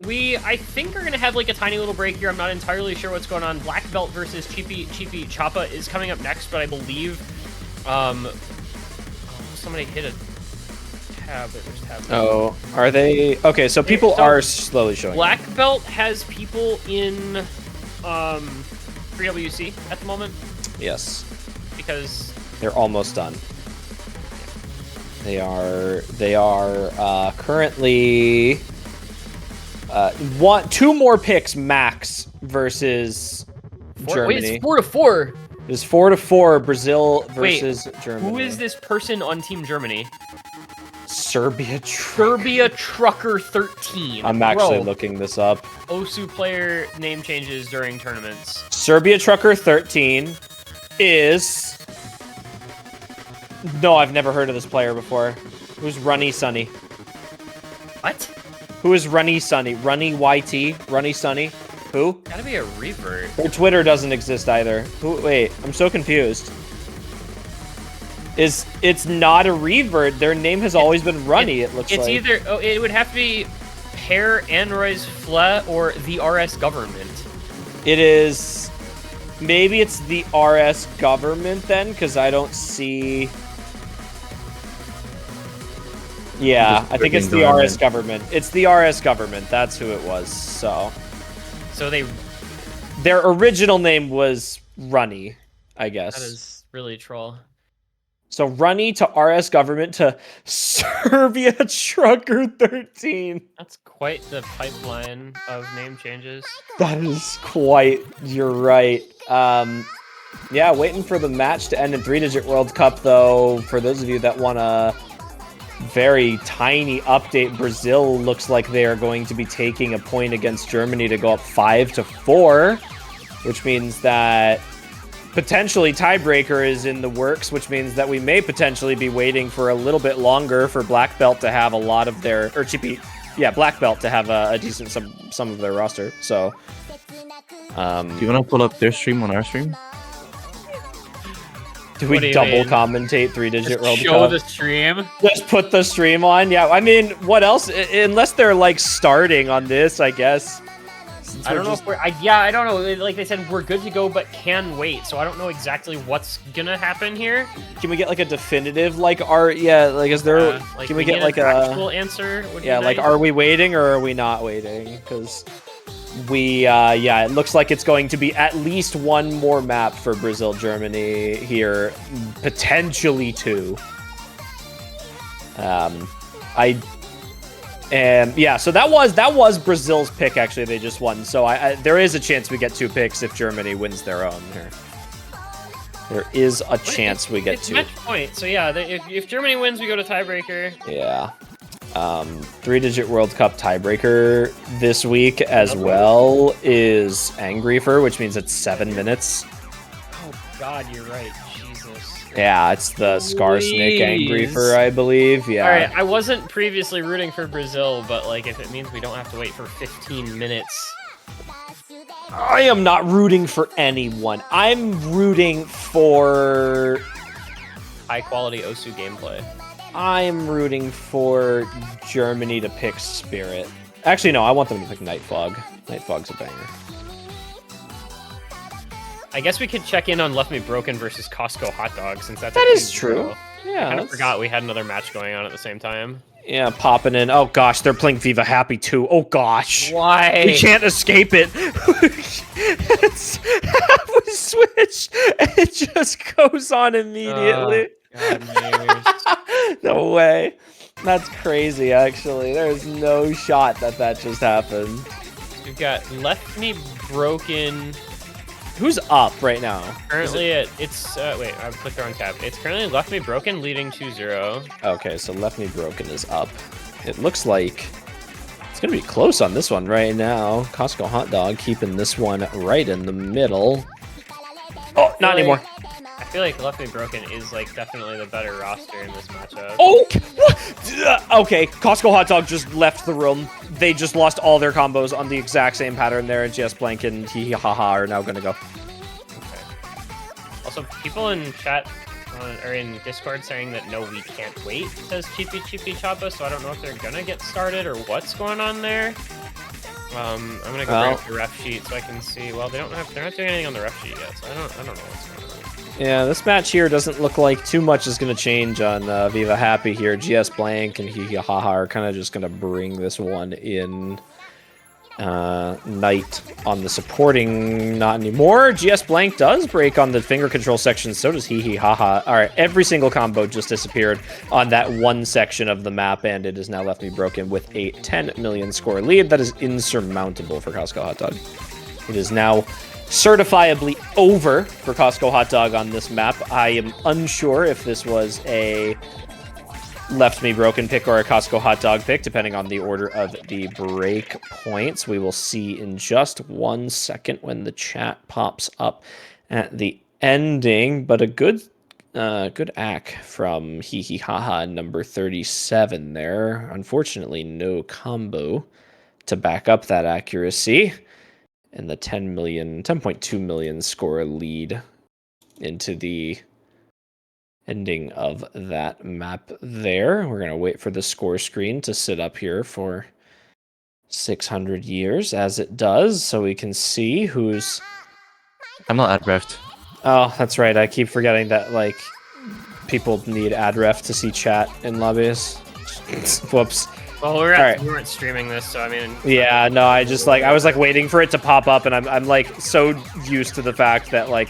I think are gonna have like a tiny little break here. I'm not entirely sure what's going on. Black Belt versus CHIPICHIPICHAPA is coming up next, but I believe, somebody hit a tab. Oh, are they? Okay, so people are slowly showing. Black Belt has people in 3WC at the moment. Yes. Because they're almost done. They are currently two more picks max versus Germany. Wait, it's 4-4. It's 4-4 Brazil versus Germany. Who is this person on Team Germany? Serbia Trucker 13. I'm actually looking this up. OSU player name changes during tournaments. Serbia Trucker 13 is... No, I've never heard of this player before. Who's Runny Sunny? What? Who is Runny Sunny? Runny YT? Runny Sunny? Who? Gotta be a revert. Their Twitter doesn't exist either. Who? Wait, I'm so confused. It's not a revert. Their name has always been Runny, it looks like. It's either... Oh, it would have to be Per Anroy's Fle or the RS government. It is... Maybe it's the RS government then, because I don't see... Yeah, I think it's the RS government. It's the RS government. That's who it was. So their original name was Runny, I guess. That is really troll. So Runny to RS government to Serbia Trucker 13. That's quite the pipeline of name changes. That is quite. You're right. Yeah, waiting for the match to end in 3-digit World Cup though. For those of you that want to. Very tiny update. Brazil looks like they are going to be taking a point against Germany to go up 5-4, which means that potentially tiebreaker is in the works, which means that we may potentially be waiting for a little bit longer for Black Belt to have a lot of their, or Black Belt to have a decent some of their roster. So, do you want to pull up their stream on our stream? Do we double commentate 3-digit World Cup? Show the stream. Just put the stream on. Yeah, I mean, what else? Unless they're like starting on this, I guess. I don't know if I don't know. Like they said, we're good to go, but can wait. So I don't know exactly what's gonna happen here. Can we get like a definitive, like, is there? Like, can we get like an actual answer? Yeah, like, are we waiting or are we not waiting? Because it looks like it's going to be at least one more map for Brazil, Germany here, potentially two. So that was Brazil's pick. Actually, they just won. So there is a chance we get two picks if Germany wins their own here. There is a chance we get two. Match point. So yeah, if Germany wins, we go to tiebreaker. Yeah. 3-digit World Cup tiebreaker this week as well is Angryfer, which means it's 7 minutes. Oh God, you're right. Jesus. Yeah, it's the Skarsnik Angryfer, I believe. Yeah. All right, I wasn't previously rooting for Brazil, but like if it means we don't have to wait for 15 minutes. I am not rooting for anyone. I'm rooting for high quality OSU gameplay. I'm rooting for Germany to pick Spirit. Actually, no, I want them to pick Nightfog. Nightfog's a banger. I guess we could check in on Left Me Broken versus Costco Hot Dog, since that is true. Yeah, I kind of forgot we had another match going on at the same time. Yeah, popping in. Oh gosh, they're playing Viva Happy too. Oh gosh. Why? We can't escape it. We switch. It just goes on immediately. No way. That's crazy, actually. There's no shot that just happened. We've got Left Me Broken. Who's up right now? Currently, it's wait, I clicked the wrong tab. It's currently Left Me Broken leading 2-0. Okay, so Left Me Broken is up. It looks like it's gonna be close on this one right now. Costco Hot Dog keeping this one right in the middle. Oh, not anymore. I feel like Left Me Broken is like definitely the better roster in this matchup. Oh, what? Okay, Costco Hot Dog just left the room. They just lost all their combos on the exact same pattern there, and Jess Blank and Hee Hee Ha Ha are now gonna go. Okay. Also, people in chat or in Discord saying that no, we can't wait, says CHIPICHIPICHAPA, so I don't know if they're gonna get started or what's going on there. I'm gonna go bring up the ref sheet so I can see. Well, they're not doing anything on the ref sheet yet, so I don't know what's going on. Yeah, this match here doesn't look like too much is going to change on Viva Happy here. GS Blank and Hihi Haha are kind of just going to bring this one in. Knight on the supporting, not anymore. GS Blank does break on the finger control section, so does Hihi Haha. Alright, every single combo just disappeared on that one section of the map, and it has now left me broken with a 10 million score lead. That is insurmountable for Costco Hot Dog. It is now certifiably over for Costco Hot Dog on this map. I am unsure if this was a left me broken pick or a Costco Hot Dog pick, depending on the order of the break points. We will see in just 1 second when the chat pops up at the ending, but a good ack from Hihi Haha number 37 there. Unfortunately, no combo to back up that accuracy. And the 10.2 million score lead into the ending of that map there. We're going to wait for the score screen to sit up here for 600 years as it does, so we can see who's... I'm not ad reft. Oh, that's right. I keep forgetting that, like, people need ad ref to see chat in lobbies. Whoops. Well, we weren't streaming this, so I mean... Yeah, no, I just, like, I was, like, waiting for it to pop up, and I'm like, so used to the fact that, like,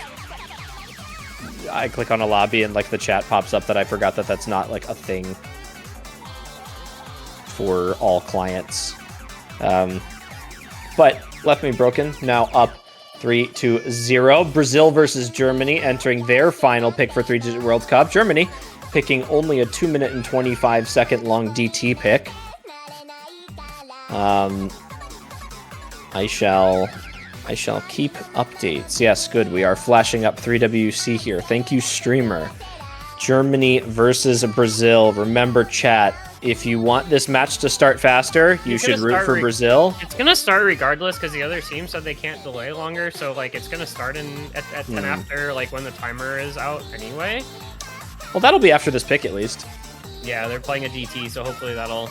I click on a lobby and, like, the chat pops up that I forgot that that's not, like, a thing for all clients. But left me broken, now up 3-0. Brazil versus Germany entering their final pick for 3-digit World Cup. Germany picking only a 2-minute and 25-second long DT pick. I shall keep updates. Yes, good. We are flashing up 3WC here. Thank you, streamer. Germany versus Brazil. Remember, chat, if you want this match to start faster, you should root for Brazil. It's going to start regardless because the other team said they can't delay longer. So, like, it's going to start at 10 after, like, when the timer is out anyway. Well, that'll be after this pick, at least. Yeah, they're playing a DT, so hopefully that'll...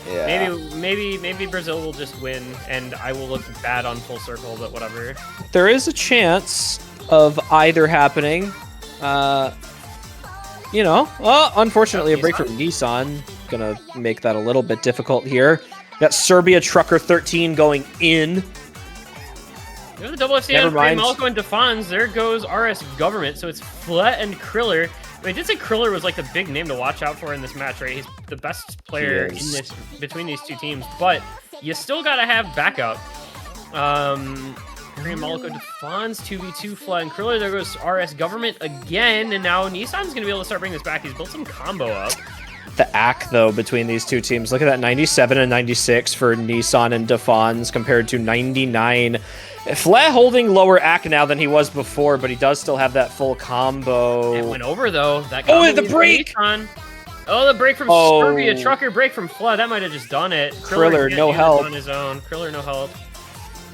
Yeah. Maybe Brazil will just win, and I will look bad on full circle, but whatever. There is a chance of either happening. You know, well, unfortunately, a break from Nissan gonna make that a little bit difficult here. Got Serbia Trucker 13 going in. There's a double FC on Malco and Defans. There goes RS Government, so it's Flet and Kriller. I did say Kriller was like the big name to watch out for in this match, right? He's the best player in this between these two teams, but you still gotta have backup. Malco Defans, 2v2 Fla and Kriller. There goes RS Government again, and now Nissan's gonna be able to start bringing this back. He's built some combo up. The ACK, though, between these two teams. Look at that, 97 and 96 for Nissan and Defans compared to 99. Fla holding lower ACK now than he was before, but he does still have that full combo. It went over, though. That the break! Oh, the break from Serbia Trucker, break from Fla. That might have just done it. Kriller no help. On his own. Kriller, no help.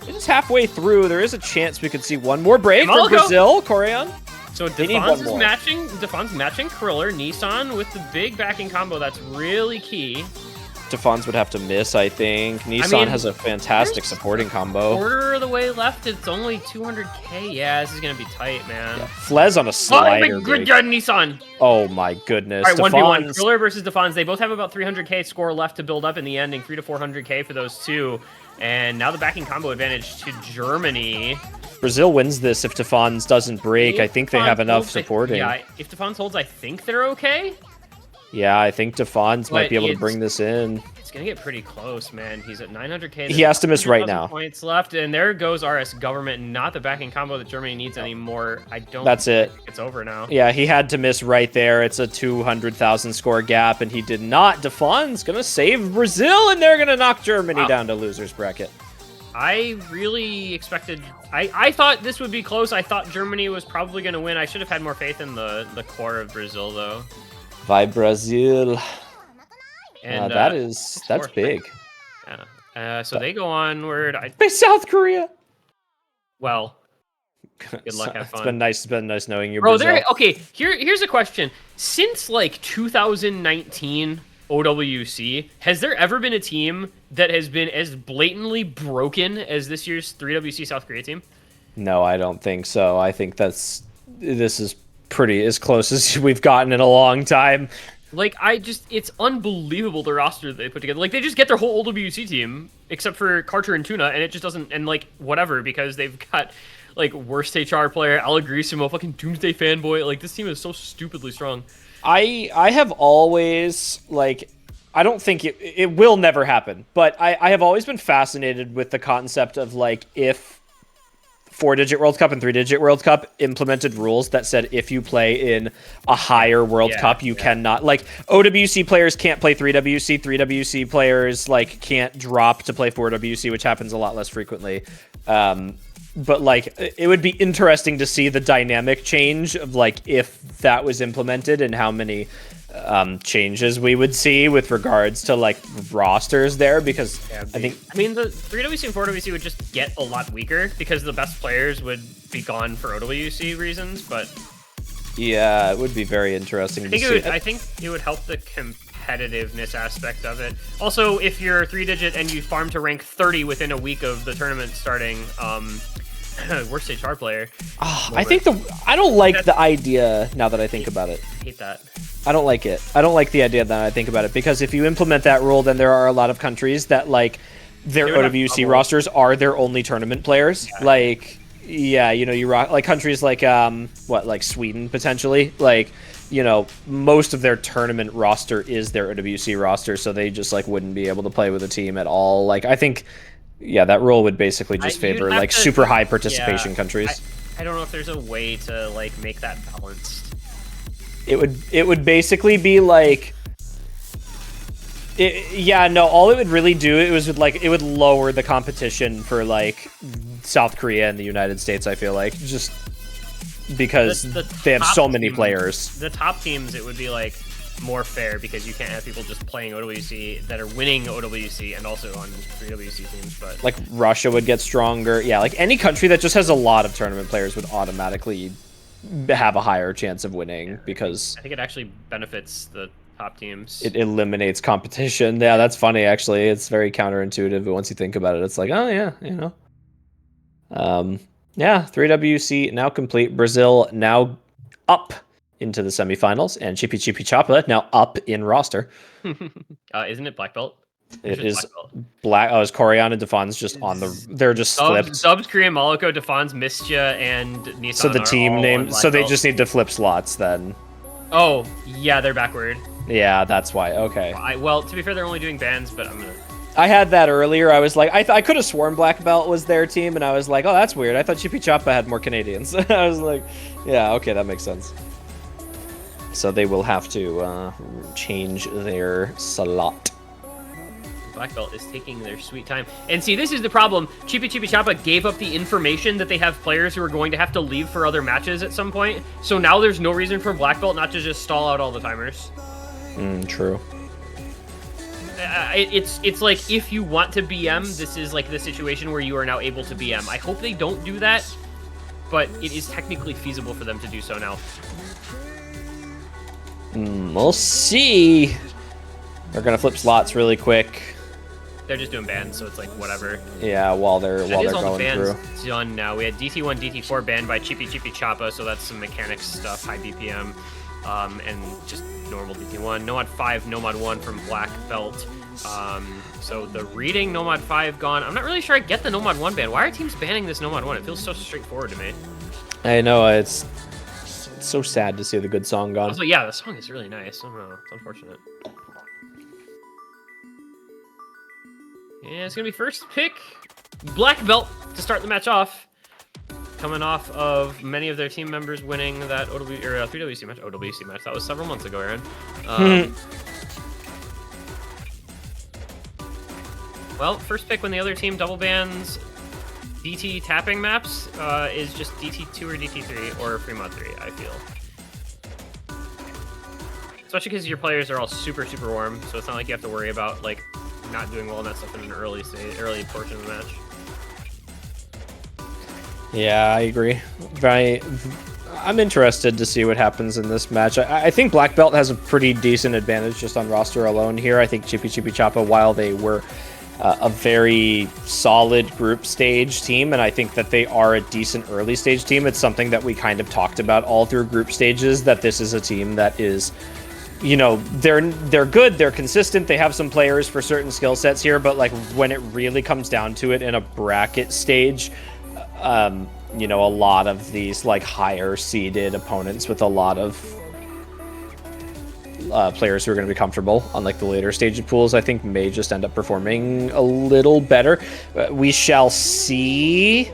It is halfway through. There is a chance we could see one more break from Brazil. Corian. So Defans is matching Kriller, Nissan with the big backing combo. That's really key. Defans would have to miss, I think. Nissan has a fantastic supporting combo. Quarter of the way left. It's only 200k. Yeah, this is going to be tight, man. Yeah. Flez on a slider. Oh, good job, Nissan. Oh, my goodness. All right, 1v1. Kriller versus Defans. They both have about 300k score left to build up in the ending. 300 to 400k for those two. And now the backing combo advantage to Germany. Brazil wins this if Defans doesn't break. I think they have enough supporting. Yeah, if Defans holds, I think they're okay. Yeah, I think Defans might be able to bring this in. It's going to get pretty close, man. He's at 900k. He has to miss right now. Points left, and there goes RS Government, not the backing combo that Germany needs anymore. That's it. It's over now. Yeah, he had to miss right there. It's a 200,000 score gap, and he did not. Defans going to save Brazil, and they're going to knock Germany down to loser's bracket. I really expected... I thought this would be close. I thought Germany was probably going to win. I should have had more faith in the core of Brazil, though. Vai Brazil. And that's big. Yeah. So they go onward. South Korea. Well, good luck. Have fun. It's been nice knowing you, bro. Brazil. Okay. Here's a question. Since like 2019, OWC, has there ever been a team that has been as blatantly broken as this year's 3WC South Korea team? No, I don't think so. I think this is pretty as close as we've gotten in a long time. Like, it's unbelievable the roster that they put together. Like, they just get their whole OWC team, except for Carter and Tuna, and it just doesn't, and like, whatever, because they've got, like, worst HR player, Allegrisimo, fucking Doomsday fanboy. Like, this team is so stupidly strong. I have always, like, I don't think it will never happen, but I have always been fascinated with the concept of, like, if 4-digit World Cup and 3-digit World Cup implemented rules that said if you play in a higher World Cup, you cannot, like, OWC players can't play 3WC, 3WC players, like, can't drop to play 4WC, which happens a lot less frequently. But, like, it would be interesting to see the dynamic change of, like, if that was implemented and how many changes we would see with regards to, like, rosters there, because I mean, the 3WC and 4WC would just get a lot weaker because the best players would be gone for OWC reasons, but... Yeah, it would be very interesting to see. I think it would help the competitiveness aspect of it. Also, if you're 3-digit and you farm to rank 30 within a week of the tournament starting, worst HR player. Oh, I don't like the idea now that I think about it. I hate that. I don't like it. I don't like the idea that I think about it, because if you implement that rule, then there are a lot of countries that, like, their OWC rosters are their only tournament players. Yeah. Like, yeah, you know, you rock, like, countries like, like Sweden, potentially. Like, you know, most of their tournament roster is their OWC roster, so they just, like, wouldn't be able to play with a team at all. Like, I think, yeah, that rule would basically just favor, like, super high participation countries. I don't know if there's a way to, like, make that balanced. It would basically be like, all it would really do, it would lower the competition for, like, South Korea and the United States, I feel like, just because they have so many players. The top teams, it would be, like, more fair, because you can't have people just playing OWC that are winning OWC and also on 3WC teams, but... Like, Russia would get stronger. Yeah, like, any country that just has a lot of tournament players would automatically have a higher chance of winning, because I think it actually benefits the top teams. It eliminates competition. Yeah, that's funny, actually. It's very counterintuitive, but once you think about it, it's like, oh yeah, you know. Yeah, 3WC now complete. Brazil now up into the semifinals, and CHIPICHIPICHAPA now up in roster. Isn't it black belt? It is black. Oh, is Korean and Defon's just on the? They're just flipped. Subs, Korean, Moloko, Defon's, Mistia, and Nissan. So the team name. So they just need to flip slots then. Oh yeah, they're backward. Yeah, that's why. Okay. Well, to be fair, they're only doing bands, but I'm gonna. I had that earlier. I was like, I could have sworn black belt was their team, and I was like, oh, that's weird. I thought CHIPICHIPICHAPA had more Canadians. I was like, yeah, okay, that makes sense. So they will have to change their slot. Black belt is taking their sweet time. And see, this is the problem. CHIPICHIPICHAPA gave up the information that they have players who are going to have to leave for other matches at some point. So now there's no reason for black belt not to just stall out all the timers. True. It's like, if you want to BM, this is like the situation where you are now able to BM. I hope they don't do that, but it is technically feasible for them to do so now. We'll see. They're gonna flip slots really quick. They're just doing bans, so it's like whatever. Yeah, while they're going all the bans through. Done now. We had DT1, DT4 banned by CHIPICHIPICHAPA, so that's some mechanics stuff, high BPM, and just normal DT1. Nomad 5, Nomad 1 from Black Belt. So the reading Nomad 5 gone. I'm not really sure I get the Nomad 1 ban. Why are teams banning this Nomad 1? It feels so straightforward to me. I know, it's so sad to see the good song gone. Also, yeah, the song is really nice. I don't know. It's unfortunate. Yeah, it's going to be first pick. Black Belt to start the match off. Coming off of many of their team members winning that 3WC match. OWC match. That was several months ago, Aaron. Well, first pick when the other team double bans DT tapping maps is just DT2 or DT3 or Fremont 3, I feel. Especially because your players are all super, super warm, so it's not like you have to worry about, like, not doing well in that stuff in an early portion of the match. Yeah, I agree. I'm interested to see what happens in this match. I think Black Belt has a pretty decent advantage just on roster alone here. I think CHIPICHIPICHAPA, while they were a very solid group stage team, and I think that they are a decent early stage team, it's something that we kind of talked about all through group stages, that this is a team that is, you know, they're good, they're consistent, they have some players for certain skill sets here, but like when it really comes down to it in a bracket stage, you know, a lot of these like higher seeded opponents with a lot of players who are going to be comfortable on like the later stage of pools, I think may just end up performing a little better. We shall see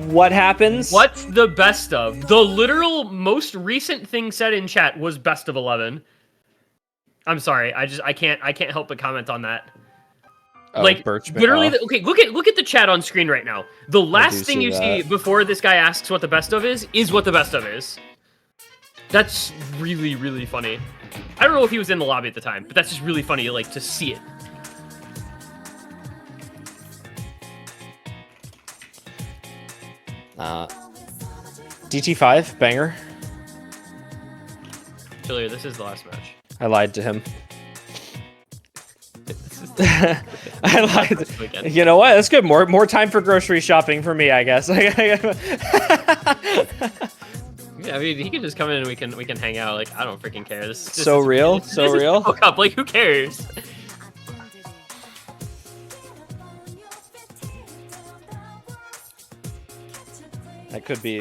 what happens. What's the best of? The literal most recent thing said in chat was best of 11. I'm sorry, I can't help but comment on that. Oh, like Birchman, literally, okay, look at the chat on screen right now. The last thing you see before this guy asks what the best of is what the best of is. That's really, really funny. I don't know if he was in the lobby at the time, but that's just really funny, like, to see it. DT5, banger. Chillier, this is the last match. I lied to him. I lied. You know what? That's good. More time for grocery shopping for me, I guess. Yeah, I mean, he can just come in and we can hang out. Like, I don't freaking care. This so is real, this so is real. Hook up. Like, who cares? That could be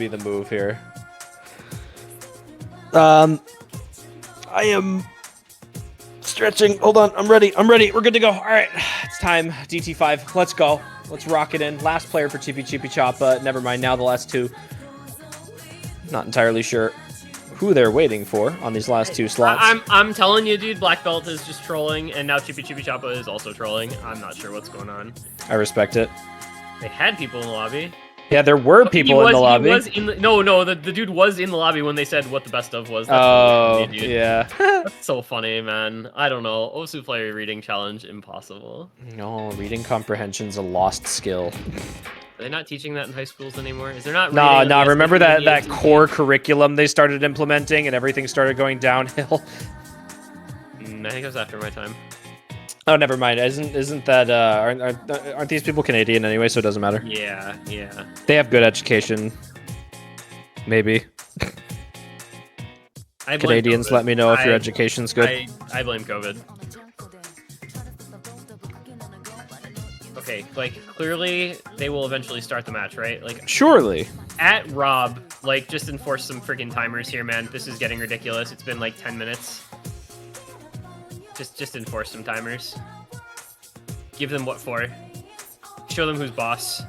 the move here. I am stretching. Hold on. I'm ready. We're good to go. All right. It's time. DT5. Let's go. Let's rock it in. Last player for CHIPICHIPICHAPA. Never mind. Now the last two. Not entirely sure who they're waiting for on these last two slots. I'm telling you, dude, Black Belt is just trolling, and now CHIPICHIPICHAPA is also trolling. I'm not sure what's going on. I respect it. They had people in the lobby. Yeah, there were people in the lobby. No, the dude was in the lobby when they said what the best of was. That's oh, funny, dude. Yeah. That's so funny, man. I don't know. Osu player reading challenge, impossible. No, reading comprehension's a lost skill. Are they not teaching that in high schools anymore? Is there not? No. Remember that core curriculum they started implementing, and everything started going downhill. I think it was after my time. Oh, never mind. Isn't that aren't these people Canadian anyway? So it doesn't matter. Yeah. They have good education. Maybe. Canadians, let me know if your education's good. I blame COVID. Okay, like, clearly they will eventually start the match, right? Like, surely. At Rob, like, just enforce some freaking timers here, man. This is getting ridiculous. It's been like 10 minutes. Just enforce some timers. Give them what for. Show them who's boss.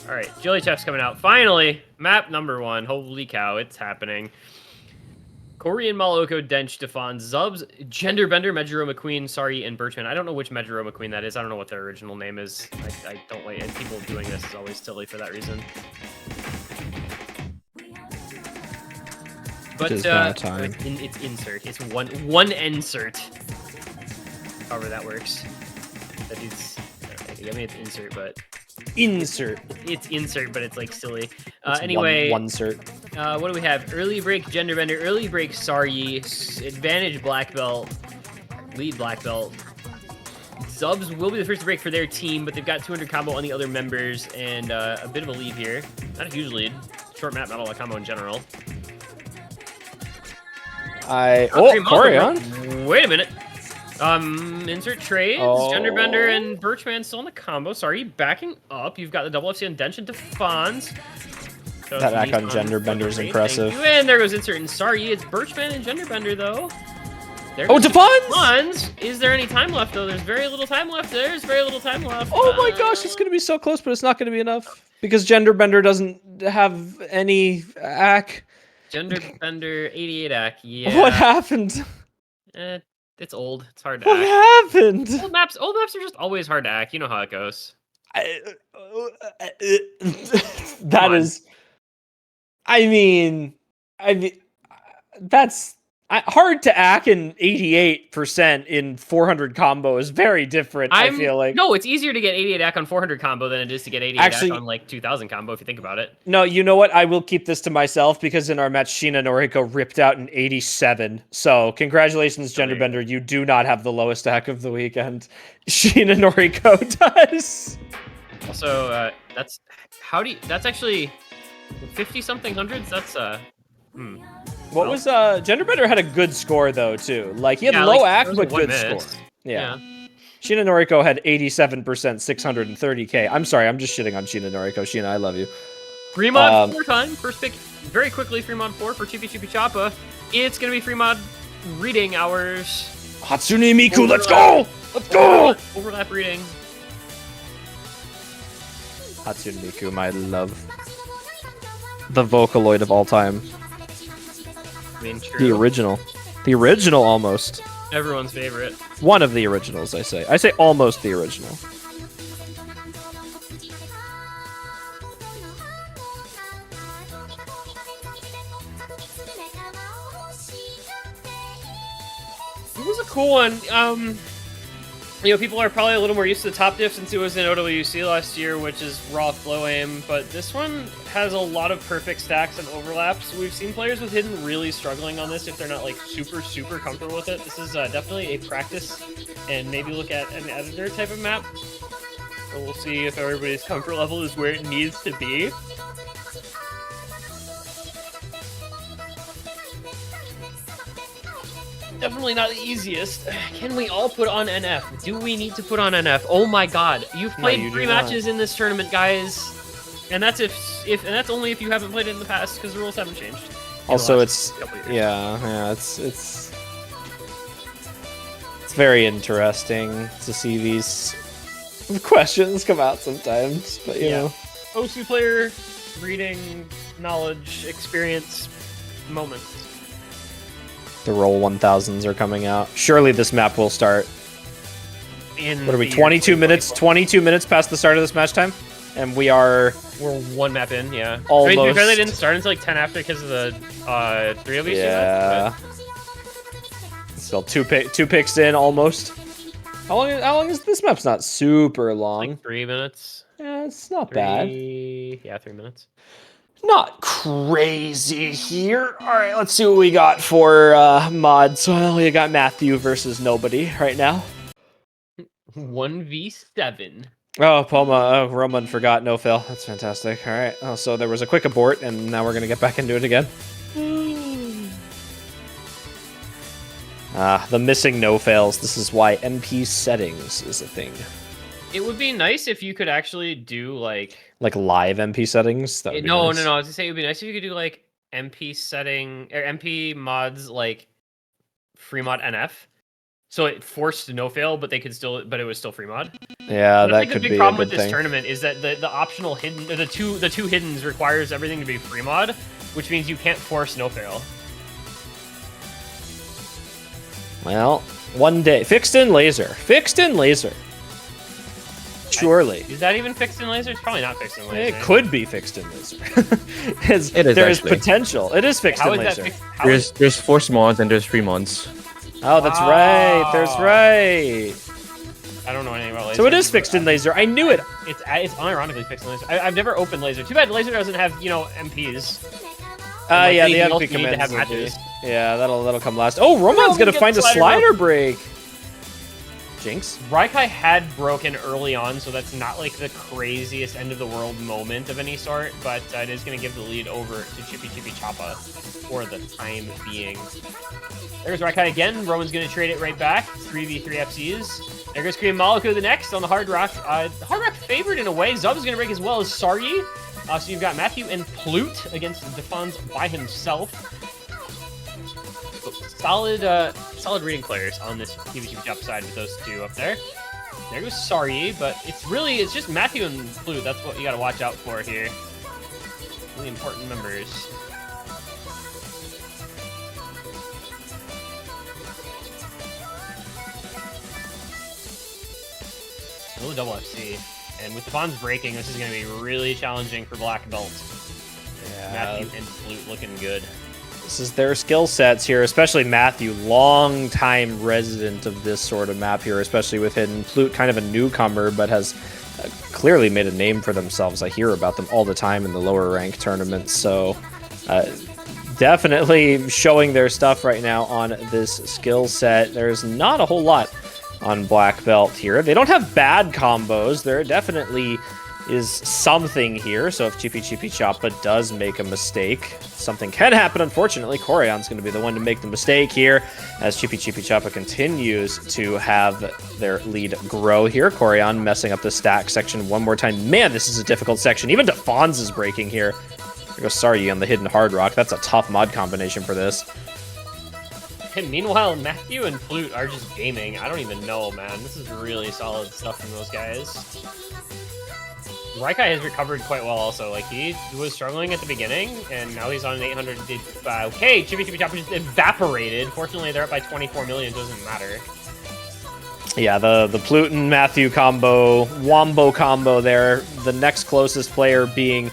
All right, Jilly Chef's coming out. Finally, map number 1. Holy cow, it's happening. Korean, Maloko, Dench, Defon, Zubs, Genderbender, Medjuro McQueen, Sari, and Birchman. I don't know which Medjuro McQueen that is. I don't know what their original name is. I don't like, and people doing this is always silly for that reason. But it's insert. It's one insert. However that works. That is. I mean, it's insert, but insert. It's insert, but it's like silly. It's anyway, one cert. What do we have? Early break Genderbender, early break Sari, advantage Black Belt, lead Black Belt. Zubs will be the first to break for their team, but they've got 200 combo on the other members and a bit of a lead here. Not a huge lead. Short map, not a lot of combo in general. Corion. Wait a minute. Insert trades. Genderbender and Birchman still in the combo. Sorry, backing up. You've got the double FC on Dench and Defons. That act on Genderbender is impressive. And there goes insert. And sorry, it's Birchman and Genderbender though. Defons! Is there any time left though? There's very little time left. There's very little time left. Oh my gosh, it's gonna be so close, but it's not gonna be enough because Genderbender doesn't have any act. Genderbender 88 act. Yeah. What happened? It's old. It's hard to act. What happened? Old maps are just always hard to act. You know how it goes. That is. I mean, that's hard to act in 88% in 400 combo is very different. I feel like no, it's easier to get 88 act on 400 combo than it is to get 88 act on like 2000 combo. If you think about it. No, you know what? I will keep this to myself because in our match, Sheena Noriko ripped out an 87. So congratulations, Genderbender. You do not have the lowest act of the weekend. Sheena Noriko does. Also, that's actually 50 something hundreds. That's What was Genderbender had a good score though too. Like he had low act but good score. Yeah. Sheena Noriko had 87%, 630k. I'm sorry, I'm just shitting on Sheena Noriko. Sheena, I love you. Free mod 4 time. First pick very quickly. Free mod 4 for CHIPICHIPICHAPA. It's gonna be free mod reading hours. Hatsune Miku, let's go! Let's go! Overlap reading. Hatsune Miku, my love. The Vocaloid of all time. I mean, true. The original. The original, almost. Everyone's favorite. One of the originals, I say. I say almost the original. It was a cool one. You know, people are probably a little more used to the top diff since it was in OWC last year, which is raw flow aim, but this one has a lot of perfect stacks and overlaps. We've seen players with hidden really struggling on this if they're not like super comfortable with it. This is definitely a practice and maybe look at an editor type of map. So we'll see if everybody's comfort level is where it needs to be. Definitely not the easiest. Can we all put on NF? Do we need to put on NF? Oh my god. You've played 3 matches in this tournament, guys. And that's and that's only if you haven't played it in the past, because the rules haven't changed. Also, it's it's very interesting to see these questions come out sometimes, but you know. OC player, reading, knowledge, experience, moments. The roll 1000s are coming out. Surely this map will start. What are we, 22 minutes? 22 minutes past the start of this match time? And we're 1 map in, yeah. Almost. I mean, they didn't start until like 10 after because of the 3 of you. Yeah. Still two picks in, almost. How long is this map's not super long? Like 3 minutes. Yeah, it's not bad. Yeah, 3 minutes. Not crazy here. All right, let's see what we got for mods. Well, we got Matthew versus nobody right now. 1v7. Oh, Poma. Oh, Roman forgot no fail. That's fantastic. All right. Oh, so there was a quick abort, and now we're gonna get back into it again. The missing no fails. This is why MP settings is a thing. It would be nice if you could actually do like live MP settings. That would be nice. No. I was gonna say it would be nice if you could do like MP setting or MP mods like free mod NF, so it forced no fail, but it was still free mod. Yeah, but that I think could the be big problem a good with this thing. tournament is that the optional hidden, the two hiddens requires everything to be free mod, which means you can't force no fail. Well, one day fixed in laser. Surely. Is that even fixed in laser? It's probably not fixed in laser. It could be fixed in laser. There is potential. It is fixed in laser. There's force mods and there's free mods. Oh, that's right. There's right. I don't know anything about laser. So it is fixed in laser. I knew it. It's unironically fixed in laser. I've never opened laser. Too bad laser doesn't have, you know, MPs. Yeah, the MP commands have matches. Yeah, that'll come last. Oh, Roman's gonna find a slider break. Jinx. Raikai had broken early on, so that's not like the craziest end of the world moment of any sort, but it is going to give the lead over to CHIPICHIPICHAPA for the time being. There's Raikai again. Roman's going to trade it right back. 3v3 FCs. There goes Korean Maliko the next on the Hard Rock. Hard Rock favored in a way. Zub is going to break as well as Saryi. So you've got Matthew and Plute against Defons by himself. Solid reading players on this CHIPICHIPICHAPA side with those two up there. There goes Saryi, but it's just Matthew and Plute. That's what you got to watch out for here. Really important members. Little double FC. And with the bonds breaking, this is going to be really challenging for Black Belt. Yeah. Matthew and Plute looking good. This is their skill sets here, especially Matthew, long-time resident of this sort of map here, especially with Hidden. Plute, kind of a newcomer, but has clearly made a name for themselves. I hear about them all the time in the lower rank tournaments, so definitely showing their stuff right now on this skill set. There's not a whole lot on Black Belt here. They don't have bad combos. There definitely is something here, so if CHIPICHIPICHAPA does make a mistake, something can happen, unfortunately. Corion's going to be the one to make the mistake here, as CHIPICHIPICHAPA continues to have their lead grow here. Corion messing up the stack section one more time. Man, this is a difficult section. Even Defonz is breaking here. There goes Saryi on the Hidden Hard Rock. That's a tough mod combination for this. And meanwhile, Matthew and Plute are just gaming. I don't even know, man. This is really solid stuff from those guys. Raikai has recovered quite well also. Like, he was struggling at the beginning, and now he's on an 800. Okay, CHIPICHIPICHAPA just evaporated. Fortunately, they're up by 24 million. Doesn't matter. Yeah, the Plute and Matthew combo, Wombo combo there. The next closest player being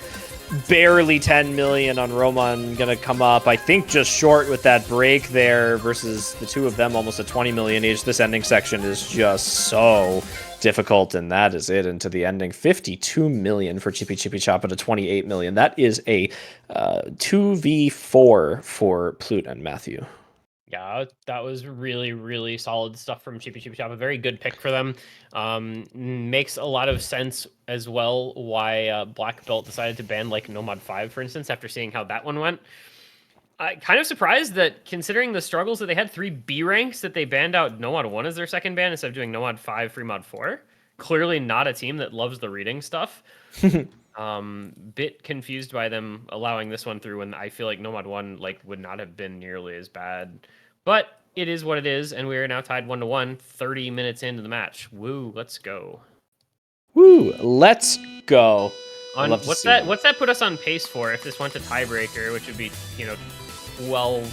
barely 10 million on Roman, gonna come up, I think, just short with that break there versus the two of them almost at 20 million each. This ending section is just so difficult, and that is it into the ending. 52 million for CHIPICHIPICHAPA to 28 million. That is a 2v4 for Plute and Matthew. Yeah, that was really, really solid stuff from CHIPICHIPICHAPA. A very good pick for them. Makes a lot of sense as well why Black Belt decided to ban like Nomad 5, for instance, after seeing how that one went. Kind of surprised that, considering the struggles that they had, 3 B ranks, that they banned out Nomad 1 as their second ban instead of doing Nomad 5, Free Mod 4. Clearly not a team that loves the reading stuff. Bit confused by them allowing this one through when I feel like Nomad 1 would not have been nearly as bad. But it is what it is, and we are now tied 1-1, 30 minutes into the match. Woo, let's go. Woo, let's go. What's that put us on pace for if this went to tiebreaker, which would be, 12...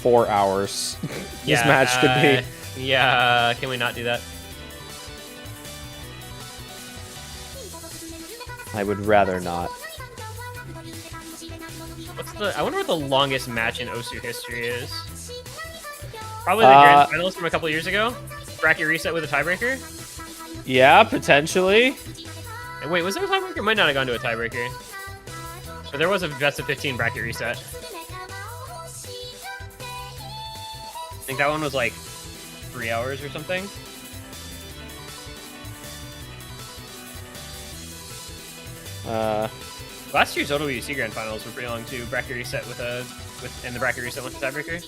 4 hours. This match could be. Yeah, can we not do that? I would rather not. I wonder what the longest match in OSU history is. Probably the Grand Finals from a couple years ago. Bracket reset with a tiebreaker. Yeah, potentially. And wait, was there a tiebreaker? Might not have gone to a tiebreaker. But there was a best of 15 bracket reset. I think that one was like 3 hours or something. Last year's OWC Grand Finals were pretty long too. Bracket reset and the bracket reset went to tiebreaker.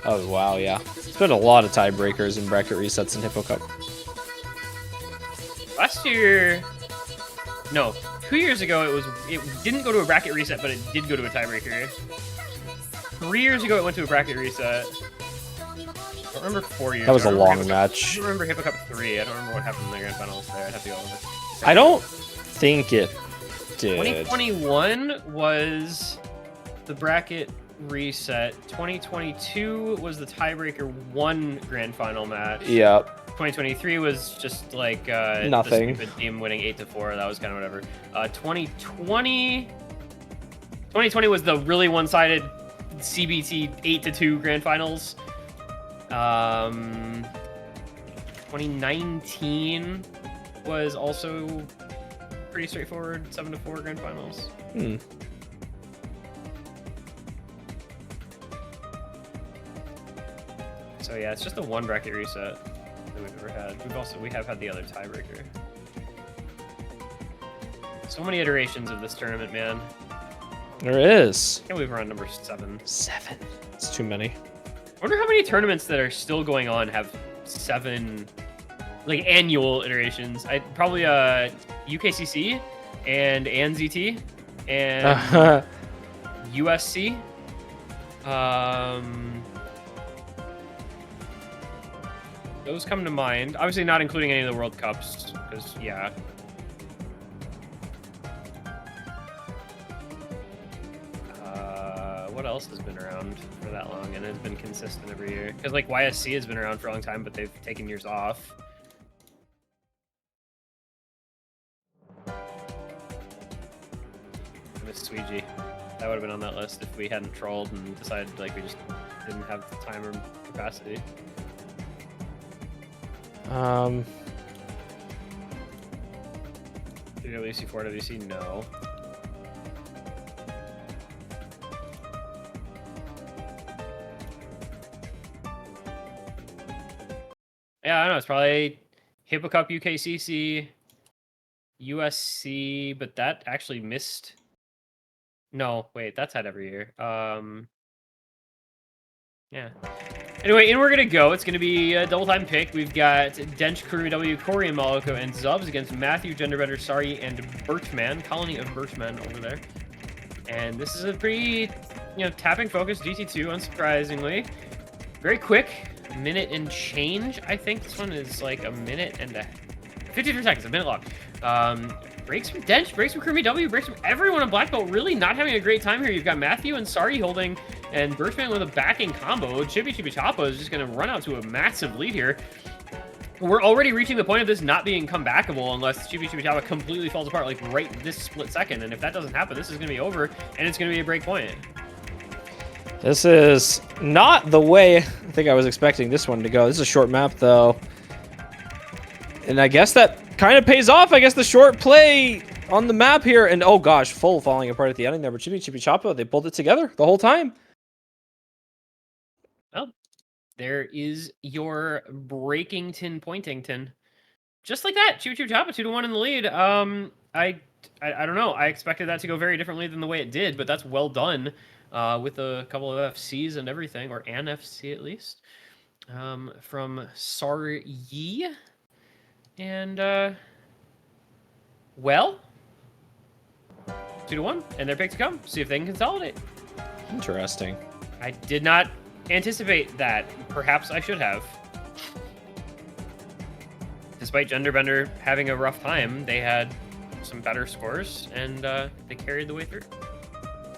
Oh wow, yeah. There's been a lot of tiebreakers and bracket resets in Hippo Cup. Last year, no, 2 years ago it didn't go to a bracket reset, but it did go to a tiebreaker. 3 years ago it went to a bracket reset. I don't remember 4 years. That was a long match. I don't remember Hippo Cup 3. I don't remember what happened in the Grand Finals there. I'd have to go with it. I don't think it did. 2021 was the bracket reset. 2022 was the tiebreaker 1 Grand Final match. Yep. 2023 was just like nothing. The stupid team winning 8-4. That was kind of whatever. 2020 was the really one-sided CBT 8-2 Grand Finals. 2019 was also pretty straightforward 7-4 Grand Finals. So yeah, it's just the 1 bracket reset that we've ever had. We have had the other tiebreaker. So many iterations of this tournament, man. There is. I can't believe we're on number 7. 7. It's too many. I wonder how many tournaments that are still going on have 7 annual iterations. Probably UKCC and ANZT and USC. Those come to mind. Obviously not including any of the World Cups, because, yeah. What else has been around for that long and has been consistent every year? Because, YSC has been around for a long time, but they've taken years off. I miss Sweegie. That would have been on that list if we hadn't trolled and decided like we just didn't have the time or capacity. WC 4 WC no. Yeah, I don't know. It's probably Hippo Cup UKCC, USC, but that actually missed. No, wait, that's had every year. Yeah. Anyway, in we're gonna go. It's gonna be a double time pick. We've got Dench, Crew W, Corey, and Moloko, and Zubs against Matthew, Genderbender, Sari, and Birchman. Colony of Birchman over there. And this is a pretty, tapping focused GT2, unsurprisingly. Very quick, minute and change. I think this one is like a minute and 53 seconds, a minute long. Breaks from Dench, breaks from Crew W, breaks from everyone on Black Belt. Really not having a great time here. You've got Matthew and Sari holding, and Birchman with a backing combo. CHIPICHIPICHAPA is just going to run out to a massive lead here. We're already reaching the point of this not being comebackable unless CHIPICHIPICHAPA completely falls apart, like right this split second. And if that doesn't happen, this is going to be over, and it's going to be a break point. This is not the way I think I was expecting this one to go. This is a short map, though. And I guess that kind of pays off. I guess the short play on the map here. And, oh, gosh, full falling apart at the ending there. But CHIPICHIPICHAPA, they pulled it together the whole time. Well, there is your Breakington Pointington. Just like that, CHIPICHIPICHAPA 2-1 in the lead. I don't know. I expected that to go very differently than the way it did, but that's well done with a couple of FCs and everything, or an FC at least, from Sari. And, well, 2-1, and their pick to come. See if they can consolidate. Interesting. I did not anticipate that. Perhaps I should have. Despite Genderbender having a rough time, they had some better scores, and they carried the way through.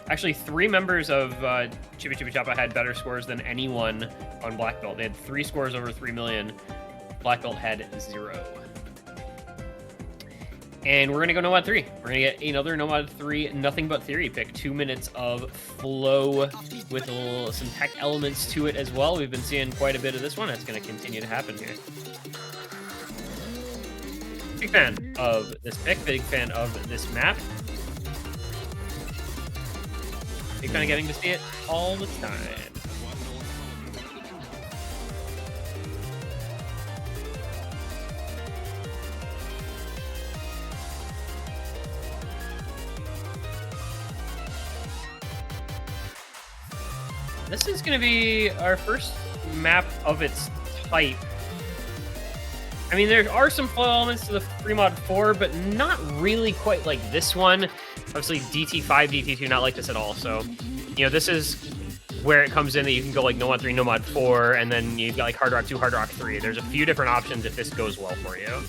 Actually, 3 members of CHIPICHIPICHAPA had better scores than anyone on Black Belt. They had 3 scores over 3 million. Black Belt had 0. And we're going to go Nomad 3. We're going to get another Nomad 3 Nothing But Theory pick. 2 minutes of flow with some tech elements to it as well. We've been seeing quite a bit of this one. That's going to continue to happen here. Big fan of this pick. Big fan of this map. Big fan of getting to see it all the time. This is going to be our first map of its type. I mean, there are some flow elements to the free mod 4, but not really quite like this one. Obviously, DT5, DT2, not like this at all. So, this is where it comes in that you can go like Nomad 3, Nomad 4, and then you've got like Hard Rock 2, Hard Rock 3. There's a few different options if this goes well for you.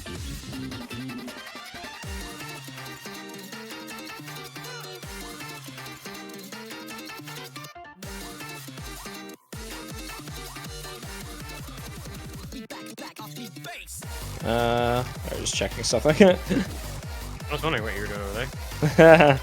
I'm just checking stuff like that. I was wondering what you were doing over there.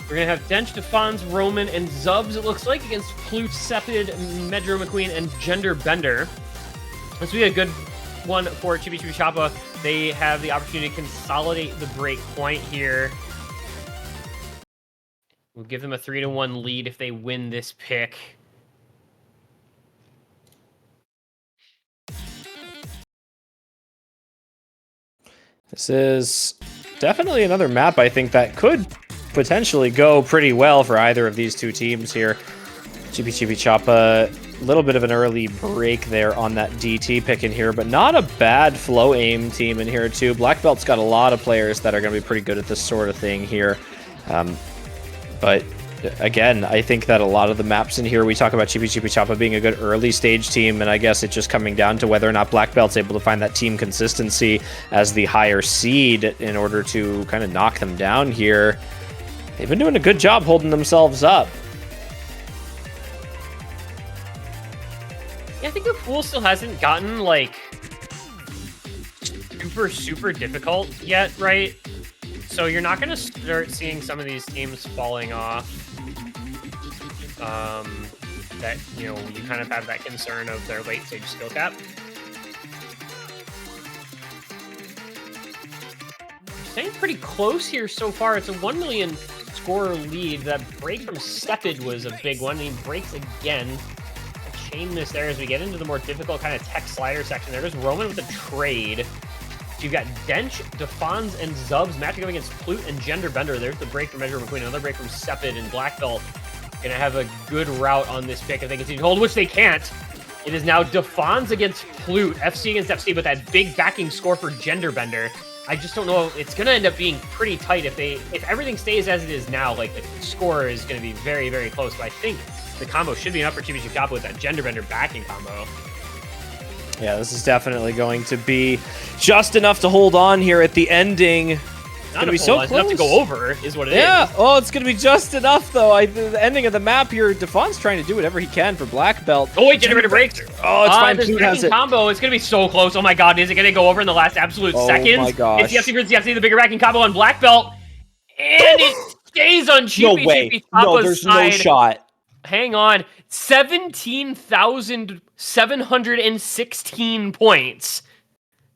We're going to have Dench, Defons, Roman, and Zubs, it looks like, against Plute, Sepid, Medro McQueen, and Genderbender. This will be a good one for CHIPICHIPICHAPA. They have the opportunity to consolidate the break point here. We'll give them a 3-1 lead if they win this pick. This is definitely another map, I think, that could potentially go pretty well for either of these two teams here. CHIPICHIPICHAPA, a little bit of an early break there on that DT pick in here, but not a bad flow aim team in here too. Black Belt's got a lot of players that are going to be pretty good at this sort of thing here. But Again, I think that a lot of the maps in here, we talk about CHIPICHIPICHAPA being a good early stage team, and I guess it's just coming down to whether or not Black Belt's able to find that team consistency as the higher seed in order to kind of knock them down here. They've been doing a good job holding themselves up. Yeah, I think the pool still hasn't gotten, like, super difficult yet, right? So you're not going to start seeing some of these teams falling off. That, you know, you kind of have that concern of their late stage skill cap. Staying pretty close here so far. It's a 1 million score lead. That break from Stepid was a big one, and he breaks again. Chain this there as we get into the more difficult kind of tech slider section. There goes Roman with a trade. So you've got Dench, Defons, and Zubs matching up against Plute and Gender Bender. There's the break from Measure McQueen. Another break from Stepid and Black Belt. Gonna have a good route on this pick if they continue to hold, which they can't. It is now Defons against Plute, FC against FC, but that big backing score for Gender Bender. I just don't know. It's gonna end up being pretty tight if everything stays as it is now. Like, the score is gonna be very close. But I think the combo should be enough for CHIPICHIPICHAPA with that Gender Bender backing combo. Yeah, this is definitely going to be just enough to hold on here at the ending. It's gonna be so close. Enough to go over is what it is. Yeah, oh, it's gonna be just enough though. The ending of the map here, Defon's trying to do whatever he can for Black Belt. Oh wait, Gender Bender breaks. Oh, it's fine. This backing combo, it's gonna be so close. Oh my god, is it gonna go over in the last absolute seconds? Oh my gosh. It's the FC versus the FC, the bigger backing combo on Black Belt. And it stays on CHIPICHIPICHAPA's side. No shot. Hang on. 17,716 points.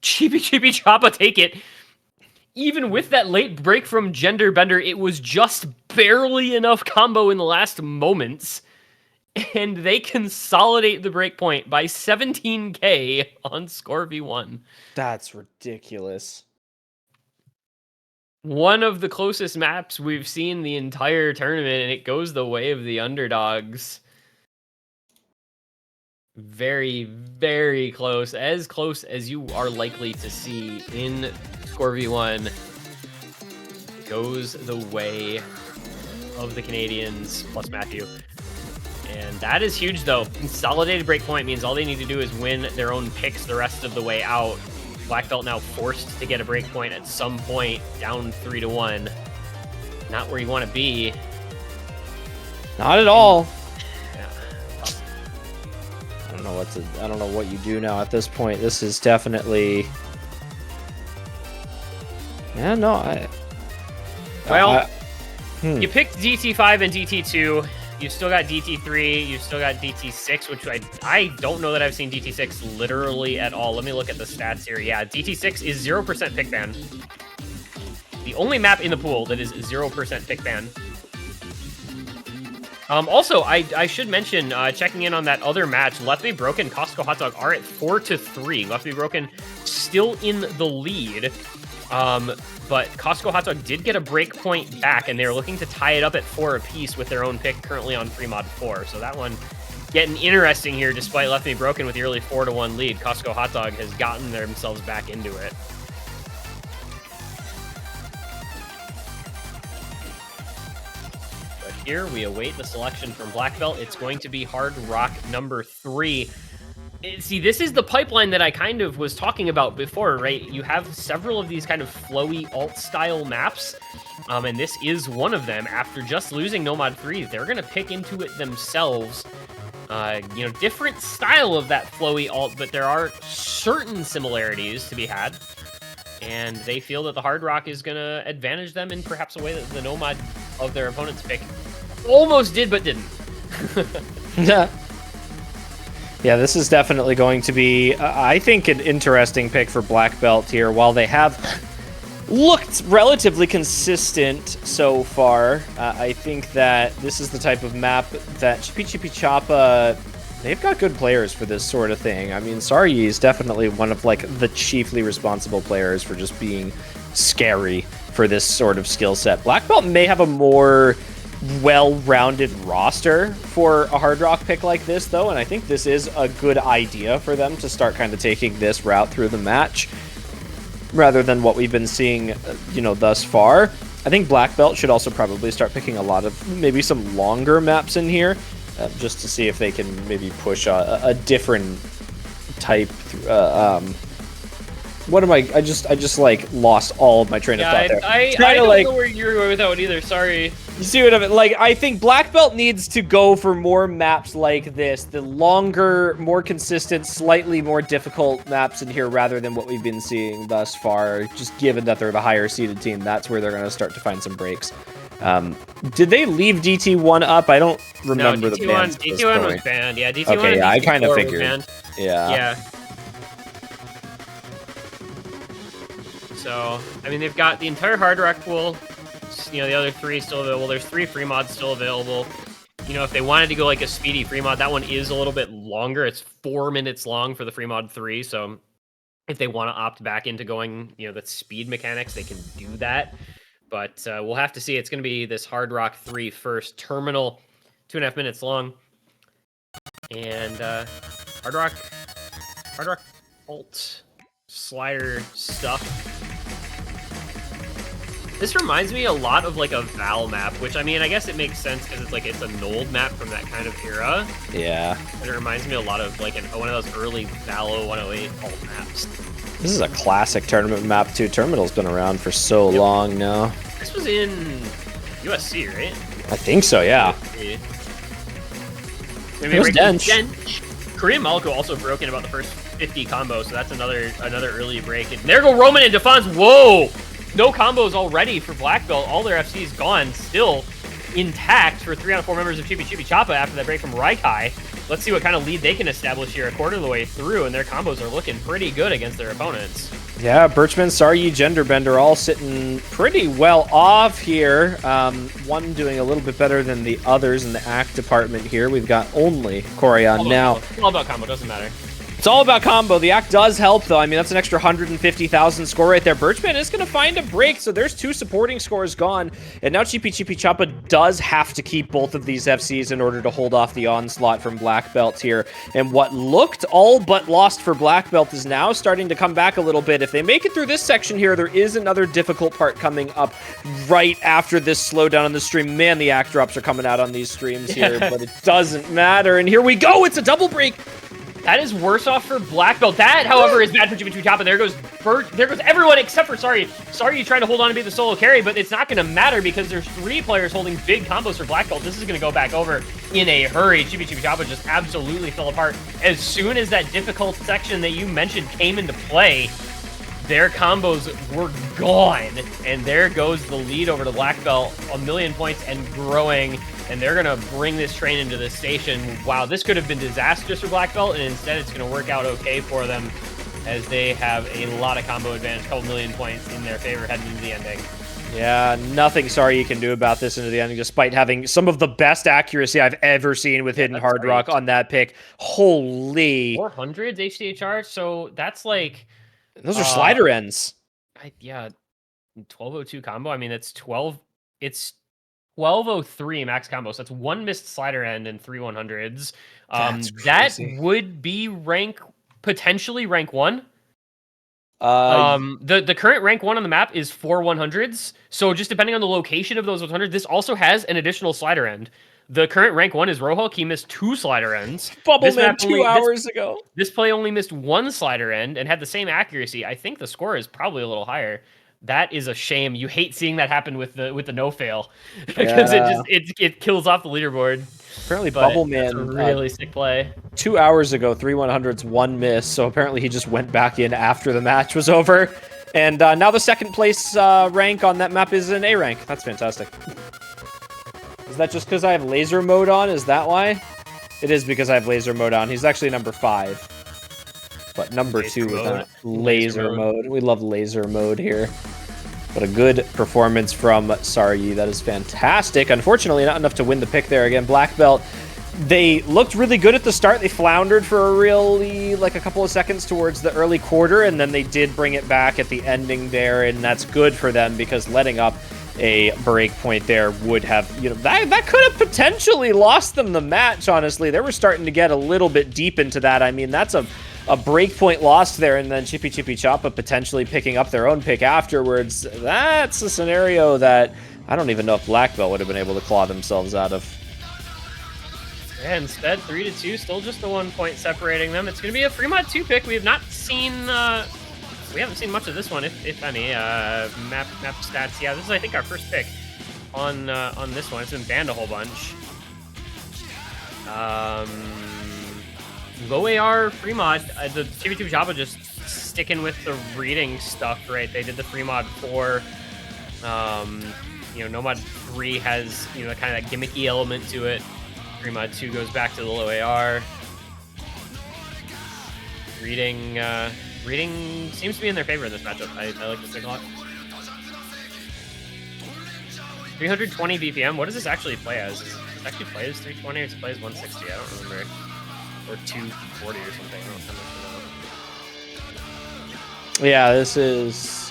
CHIPICHIPICHAPA take it. Even with that late break from Gender Bender, it was just barely enough combo in the last moments. And they consolidate the breakpoint by 17k on Score V1. That's ridiculous. One of the closest maps we've seen the entire tournament, and it goes the way of the underdogs. Very close as you are likely to see in Score V1. Goes the way of the Canadians plus Matthew. And that is huge, though. Consolidated breakpoint means all they need to do is win their own picks the rest of the way out. Black Belt now forced to get a breakpoint at some point, down 3-1. Not where you want to be. Not at all. Yeah. I don't know what you do now at this point. This is definitely. Yeah, no, you picked DT5 and DT2. You've still got DT3. You've still got DT6, which I don't know that I've seen DT6 literally at all. Let me look at the stats here. Yeah, DT6 is 0% pick ban. The only map in the pool that is 0% pick ban. Also, I should mention, checking in on that other match, Left Me Broken, Costco Hot Dog are at 4-3. Left Me Broken still in the lead. But Costco Hot Dog did get a break point back, and they're looking to tie it up at 4 apiece with their own pick currently on free mod 4. So that one getting interesting here, despite Left Me Broken with the early 4-1 lead. Costco Hot Dog has gotten themselves back into it. But here we await the selection from Black Belt. It's going to be Hard Rock number 3. See, this is the pipeline that I kind of was talking about before, right? You have several of these kind of flowy alt-style maps, and this is one of them. After just losing Nomad 3, they're going to pick into it themselves. Different style of that flowy alt, but there are certain similarities to be had. And they feel that the Hard Rock is going to advantage them in perhaps a way that the Nomad of their opponent's pick almost did, but didn't. Yeah. Yeah, this is definitely going to be, I think, an interesting pick for Black Belt here. While they have looked relatively consistent so far, I think that this is the type of map that CHIPICHIPICHAPA, they've got good players for this sort of thing. I mean, Saryi is definitely one of, like, the chiefly responsible players for just being scary for this sort of skill set. Black Belt may have a more well-rounded roster for a Hard Rock pick like this, though, and I think this is a good idea for them to start kind of taking this route through the match rather than what we've been seeing, thus far. I think Black Belt should also probably start picking a lot of maybe some longer maps in here, just to see if they can maybe push a different type. What am I just like lost all of my train of thought there. I don't know where you're going with that one either. Sorry. You see what I mean? Like, I think Black Belt needs to go for more maps like this, the longer, more consistent, slightly more difficult maps in here rather than what we've been seeing thus far. Just given that they're the higher seeded team, that's where they're going to start to find some breaks. Did they leave DT1 up? I don't remember the ban. DT1 was banned. Yeah, DT1. Okay, yeah, I kind of figured. Yeah. So, I mean, they've got the entire Hard Rock pool. You know, the other 3 still available. There's 3 free mods still available. You know, if they wanted to go like a speedy free mod, that one is a little bit longer. It's 4 minutes long for the free mod 3. So if they want to opt back into going, you know, the speed mechanics, they can do that. But we'll have to see. It's going to be this Hard Rock 3 first. Terminal, 2.5 minutes long. And Hard Rock alt slider stuff. This reminds me a lot of like a Val map, which I mean, I guess it makes sense because it's like it's an old map from that kind of era. Yeah. And it reminds me a lot of like one of those early Valo 108 alt maps. This is a classic tournament map too. Terminal's been around for so long now. This was in USC, right? I think so, yeah. Maybe it was Dench. Korean Malco also broke in about the first 50 combos, so that's another early break. And there go Roman and Defons. Whoa! No combos already for Black Belt. All their FCs gone, still intact for 3 out of 4 members of CHIPICHIPICHAPA after that break from Raikai. Let's see what kind of lead they can establish here a quarter of the way through, and their combos are looking pretty good against their opponents. Yeah, Birchman, Saryi, Genderbender all sitting pretty well off here. One doing a little bit better than the others in the ACT department here. We've got only Corian now. It's all about combo, doesn't matter. It's all about combo. The ACT does help, though. I mean, that's an extra 150,000 score right there. Birchman is going to find a break, so there's 2 supporting scores gone. And now CHIPICHIPICHAPA does have to keep both of these FCs in order to hold off the onslaught from Black Belt here. And what looked all but lost for Black Belt is now starting to come back a little bit. If they make it through this section here, there is another difficult part coming up right after this slowdown on the stream. Man, the ACT drops are coming out on these streams here, but it doesn't matter. And here we go. It's a double break. That is worse off for Black Belt. That, however, is bad for CHIPICHIPICHAPA. There goes everyone except for Saryi. Saryi trying to hold on to be the solo carry, but it's not going to matter because there's 3 players holding big combos for Black Belt. This is going to go back over in a hurry. CHIPICHIPICHAPA just absolutely fell apart. As soon as that difficult section that you mentioned came into play, their combos were gone. And there goes the lead over to Black Belt. 1,000,000 points and growing. And they're going to bring this train into the station. Wow, this could have been disastrous for Black Belt, and instead it's going to work out okay for them as they have a lot of combo advantage, a couple million points in their favor heading into the ending. Yeah, nothing Saryi can do about this into the ending, despite having some of the best accuracy I've ever seen with Hidden Hard Rock on that pick. Holy. 400s HDHR, so that's like... Those are slider ends. Yeah, 1202 combo. I mean, it's 1203 max combo, so that's 1 missed slider end and 3 100s. That would be potentially rank 1. The current rank 1 on the map is 4 100s, so just depending on the location of those 100s, this also has an additional slider end. The current rank 1 is Rohulk. He missed 2 slider ends. Bubbleman 2 hours ago. This play only missed 1 slider end and had the same accuracy. I think the score is probably a little higher. That is a shame. You hate seeing that happen with the no fail because it kills off the leaderboard. Apparently, Bubbleman, that's a really sick play. 2 hours ago, 3 100s, 1 miss. So apparently, he just went back in after the match was over, and now the second place rank on that map is an A rank. That's fantastic. Is that just because I have laser mode on? Is that why? It is because I have laser mode on. He's actually number 5. But number 2 with laser mode. We love laser mode here. But a good performance from Saryi. That is fantastic. Unfortunately, not enough to win the pick there. Again, Black Belt, they looked really good at the start. They floundered for a couple of seconds towards the early quarter, and then they did bring it back at the ending there, and that's good for them because letting up a break point there would have, that could have potentially lost them the match, honestly. They were starting to get a little bit deep into that. I mean, that's a a breakpoint lost there, and then CHIPICHIPICHAPA potentially picking up their own pick afterwards. That's a scenario that I don't even know if Black Belt would have been able to claw themselves out of. Yeah, instead, 3-2, still just the 1 point separating them. It's going to be a Fremont 2 pick. We have not seen, we haven't seen much of this one, if any. Map stats. Yeah, this is, I think, our first pick on this one. It's been banned a whole bunch. Low AR Fremont, the CHIPICHIPICHAPA just sticking with the reading stuff, right? They did the Fremont 4. You know, Nomad 3 has, you know, kind of that gimmicky element to it. Fremont 2 goes back to the low AR. Reading seems to be in their favor in this matchup. I like this pick a lot. 320 BPM. What does this actually play as? Does it actually play as 320 or does it play as 160? I don't remember. Or 240 or something. I don't know how much. Yeah, this is.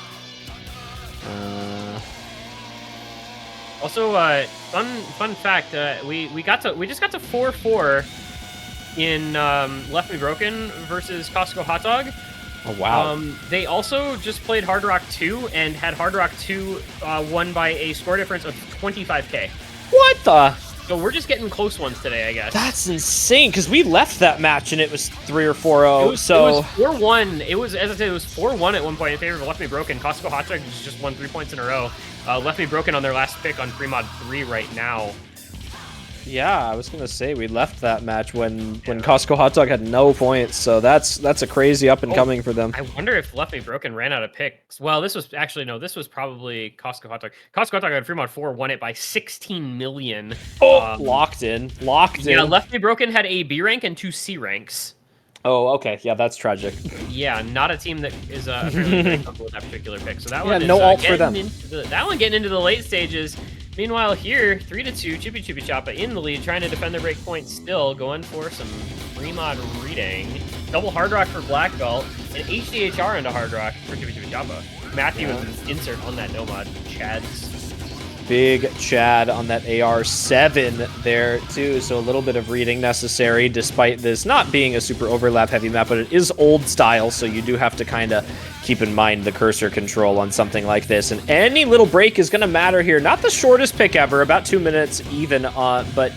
Also, fun fact, we just got to 4-4 in Left Me Broken versus Costco Hot Dog. Oh wow! They also just played Hard Rock 2 and had Hard Rock 2 won by a score difference of 25K. What the? So we're just getting close ones today, I guess. That's insane, because we left that match and it was 3 or 4-0. So it was 4-1. It was, as I said, it was 4-1 at one point in favor of Left Me Broken. Costco Hot Dog just won 3 points in a row. Left Me Broken on their last pick on Fremod 3 right now. Yeah, I was gonna say we left that match when Costco Hot Dog had no points, so that's a crazy up and coming for them. I wonder if Left Me Broken ran out of picks. Well, this was actually no, this was probably Costco Hot Dog. Costco Hot Dog on Fremont 4 won it by 16 million. Oh, locked in. Yeah, Left Me Broken had a B rank and 2 C ranks. Oh, okay. Yeah, that's tragic. Yeah, not a team that is apparently very comfortable with that particular pick. So that one is no ult for them. That one getting into the late stages. Meanwhile, here, 3-2, CHIPICHIPICHAPA in the lead, trying to defend their break point still, going for some Fremod reading. Double Hard Rock for Black Belt, and HDHR into Hard Rock for CHIPICHIPICHAPA. Matthew with an insert on that Nomad. Chad's. Big Chad on that AR7 there, too, so a little bit of reading necessary, despite this not being a super overlap-heavy map, but it is old style, so you do have to kind of keep in mind the cursor control on something like this, and any little break is going to matter here. Not the shortest pick ever, about 2 minutes even, but,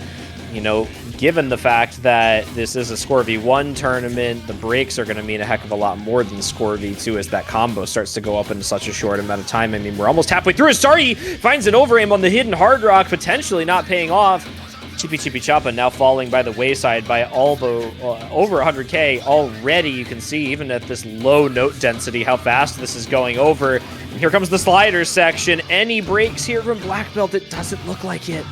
you know, given the fact that this is a Score V1 tournament, the breaks are going to mean a heck of a lot more than Score V2 as that combo starts to go up in such a short amount of time. I mean, we're almost halfway through. Sari finds an over-aim on the hidden Hard Rock, potentially not paying off. CHIPICHIPICHAPA now falling by the wayside by over 100K already. You can see, even at this low note density, how fast this is going over. And here comes the slider section. Any breaks here from Black Belt? It doesn't look like it.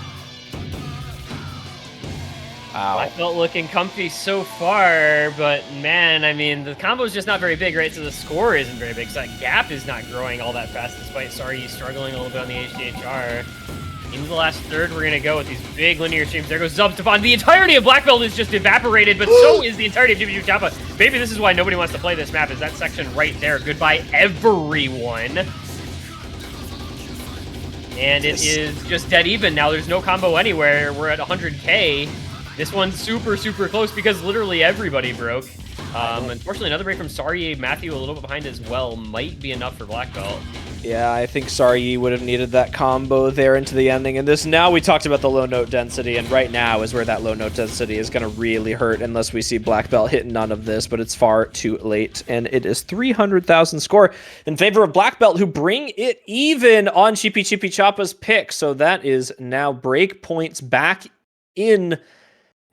Black Belt looking comfy so far, but man, I mean, the combo is just not very big, right? So the score isn't very big, so that gap is not growing all that fast, despite Sari struggling a little bit on the HDHR. Into the last third, we're going to go with these big linear streams. There goes Zubstefan. The entirety of Black Belt is just evaporated, but so is the entirety of CHIPICHIPICHAPA. Maybe this is why nobody wants to play this map, is that section right there. Goodbye, everyone. And it is just dead even now. There's no combo anywhere. We're at 100K. This one's super, super close because literally everybody broke. Unfortunately, another break from Sari, Matthew a little bit behind as well, might be enough for Black Belt. Yeah, I think Sari would have needed that combo there into the ending. And this, now we talked about the low note density, and right now is where that low note density is going to really hurt unless we see Black Belt hit none of this, but it's far too late. And it is 300,000 score in favor of Black Belt, who bring it even on CHIPICHIPICHAPA's pick. So that is now break points back in.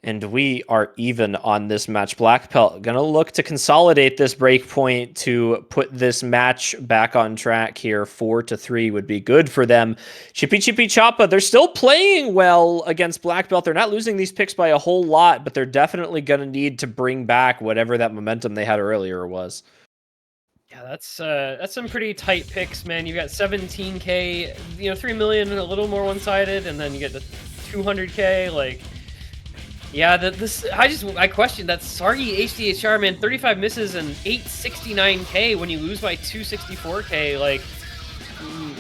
And we are even on this match. Black Belt gonna look to consolidate this break point to put this match back on track here. 4-3 would be good for them. CHIPICHIPICHAPA, they're still playing well against Black Belt. They're not losing these picks by a whole lot, but they're definitely gonna need to bring back whatever that momentum they had earlier was. Yeah, that's some pretty tight picks, man. You got 17K, you know, 3 million, a little more one-sided, and then you get the 200K, like. Yeah, I questioned that Sari HDHR, man. 35 misses and 869K when you lose by 264K. Like,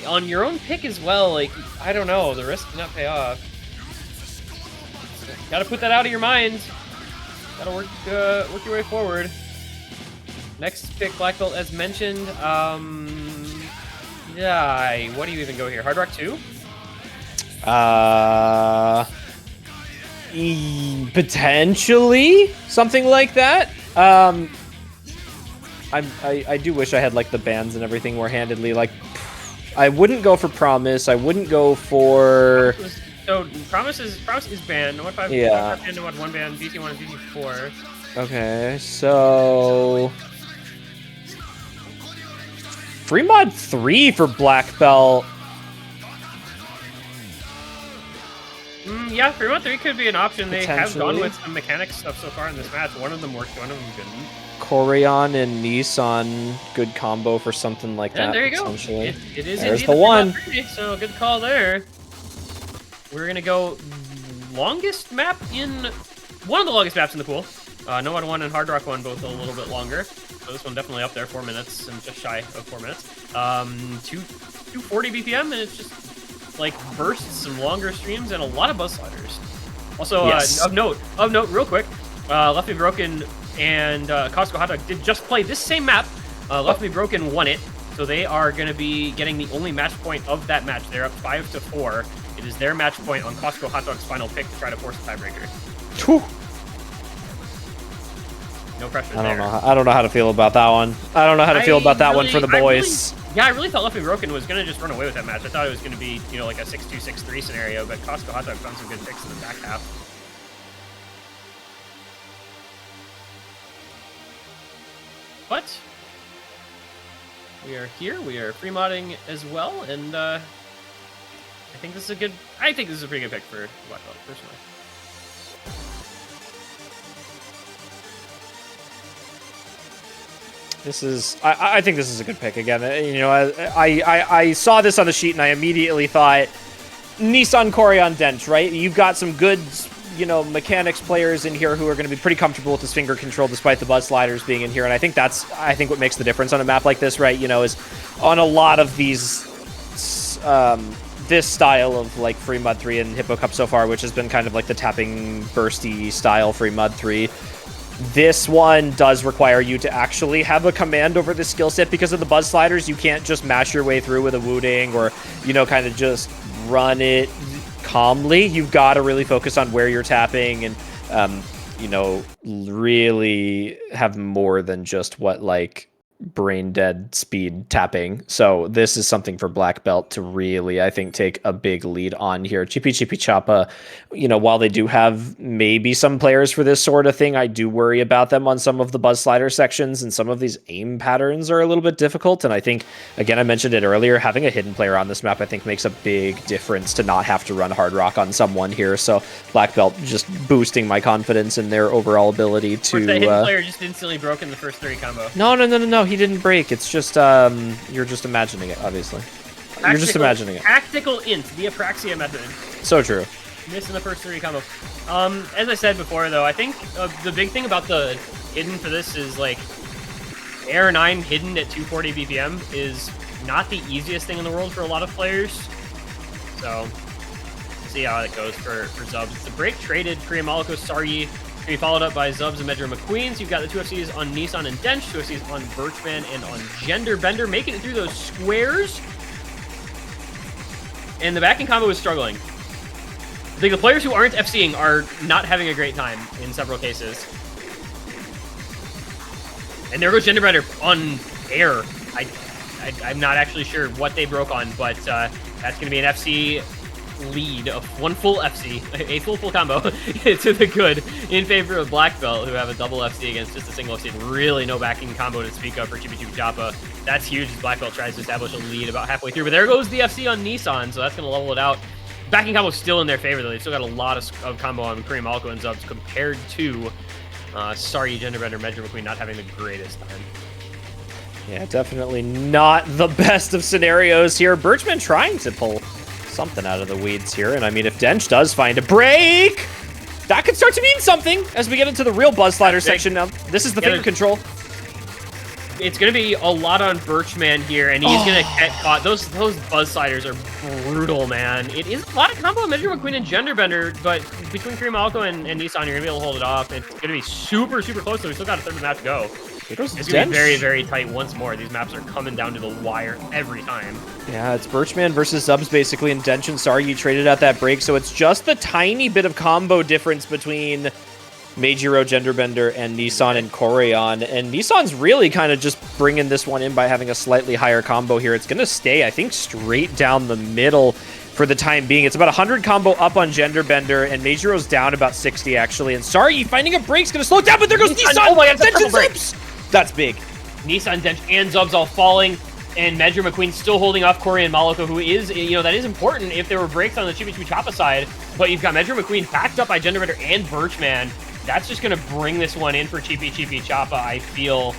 on your own pick as well. Like, I don't know, the risk did not pay off. Got to put that out of your mind. Got to work your way forward. Next pick, black belt, as mentioned. Yeah, what do you even go here? Hard Rock 2? Potentially something like that. I do wish I had like the bands and everything more handedly. Like, I wouldn't go for Promise. I wouldn't go for. So Promise is banned. No 5 yeah. Banned, no 1 banned. BT1 and BT4. Okay, so free mod 3 for black belt. Yeah, free mod 3 could be an option. They have gone with some mechanic stuff so far in this match. One of them worked, one of them didn't. Corion and Nissan, good combo for something like that. There you go. It is There's the one. So good call there. We're gonna go longest map in one of the longest maps in the pool. No 1 and Hard Rock 1 both a little bit longer. So this one definitely up there, 4 minutes and just shy of 4 minutes. 240 BPM, and it's just like bursts, some longer streams, and a lot of buzz sliders. Also, yes. of note, real quick, Left Me Broken and Costco Hot Dog did just play this same map. Left Me Broken won it, so they are going to be getting the only match point of that match. They're up 5-4. It is their match point on Costco Hot Dog's final pick to try to force a tiebreaker. Whew. No pressure I don't know how to feel about that one. I don't know how to feel about that one for the boys. I really thought Left Me Broken was going to just run away with that match. I thought it was going to be, you know, like a 6-2, 6-3 scenario, but Costco Hot Dog found some good picks in the back half. But we are here. We are free modding as well, and I think this is a pretty good pick for black belt, personally. I think this is a good pick again. You know, I saw this on the sheet and I immediately thought Nissan, Corion, Dench, right? You've got some good, you know, mechanics players in here who are going to be pretty comfortable with this finger control despite the buzz sliders being in here. And I think what makes the difference on a map like this, right? You know, is on a lot of these, this style of like free mud 3 and Hippo Cup so far, which has been kind of like the tapping bursty style free mud 3. This one does require you to actually have a command over the skill set because of the buzz sliders. You can't just mash your way through with a Wu-Ding or, you know, kind of just run it calmly. You've got to really focus on where you're tapping and, you know, really have more than just what, like, brain dead speed tapping. So this is something for black belt to really, I think, take a big lead on here. CHIPICHIPICHAPA, you know, while they do have maybe some players for this sort of thing, I do worry about them on some of the buzz slider sections, and some of these aim patterns are a little bit difficult. And I think, again, I mentioned it earlier, having a hidden player on this map, I think, makes a big difference to not have to run hard rock on someone here. So black belt just boosting my confidence in their overall ability to. The hidden player just instantly broke in the first 3 combo. No. He didn't break. It's just you're just imagining it, obviously. You're just imagining it. Tactical int, the Apraxia method. So true. Missing the first 3 combo. As I said before, though, I think the big thing about the hidden for this is, like, Air 9 hidden at 240 BPM is not the easiest thing in the world for a lot of players. So, see how it goes for Zubs. It's a break traded Priamaliko Saryi. Be followed up by Zubs and Medra McQueen. So you've got the 2 FCs on Nissan and Dench, 2 FCs on Birchman and on Gender Bender, making it through those squares. And the backing combo is struggling. I think the players who aren't FCing are not having a great time in several cases. And there goes Gender Bender on air. I'm not actually sure what they broke on, but that's going to be an FC lead of 1 full FC, a full combo to the good in favor of black belt, who have a double FC against just a single FC and really no backing combo to speak of for CHIPICHIPICHAPA. That's huge as black belt tries to establish a lead about halfway through, but there goes the FC on Nissan, so that's going to level it out. Backing combo still in their favor, though. They've still got a lot of combo on Priamaliko and Zubs compared to sorry, Gender Bender, Medra McQueen not having the greatest time. Yeah, definitely not the best of scenarios here. Birchman trying to pull something out of the weeds here, and I mean, if Dench does find a break, that could start to mean something as we get into the real buzz slider section now. This is the finger control. It's going to be a lot on Birchman here, and he's going to get caught. Those buzz sliders are brutal, man. It is a lot of combo with Medra McQueen and Gender Bender, but between Priamaliko and Nissan, you're going to be able to hold it off. It's going to be super, super close, so we still got a third of the match to go. It's going to be very, very tight once more. These maps are coming down to the wire every time. Yeah, it's Birchman versus Zubs basically, and Dench and Sar, you traded out that break, so it's just the tiny bit of combo difference between Meijiro, Genderbender, and Nissan and Korean, and Nissan's really kind of just bringing this one in by having a slightly higher combo here. It's going to stay, I think, straight down the middle for the time being. It's about 100 combo up on Genderbender, and Meijiro's down about 60, actually, and Sari finding a break's going to slow it down, but there goes Nissan! Oh my god, Dench and Zubs! That's big. Nissan, Dench, and Zubs all falling, and Medra McQueen still holding off Corey and Maloko, who is, that is important if there were breaks on the CHIPICHIPICHAPA side, but you've got Medra McQueen backed up by Genderbender and Birchman. That's just going to bring this one in for CHIPICHIPICHAPA. I feel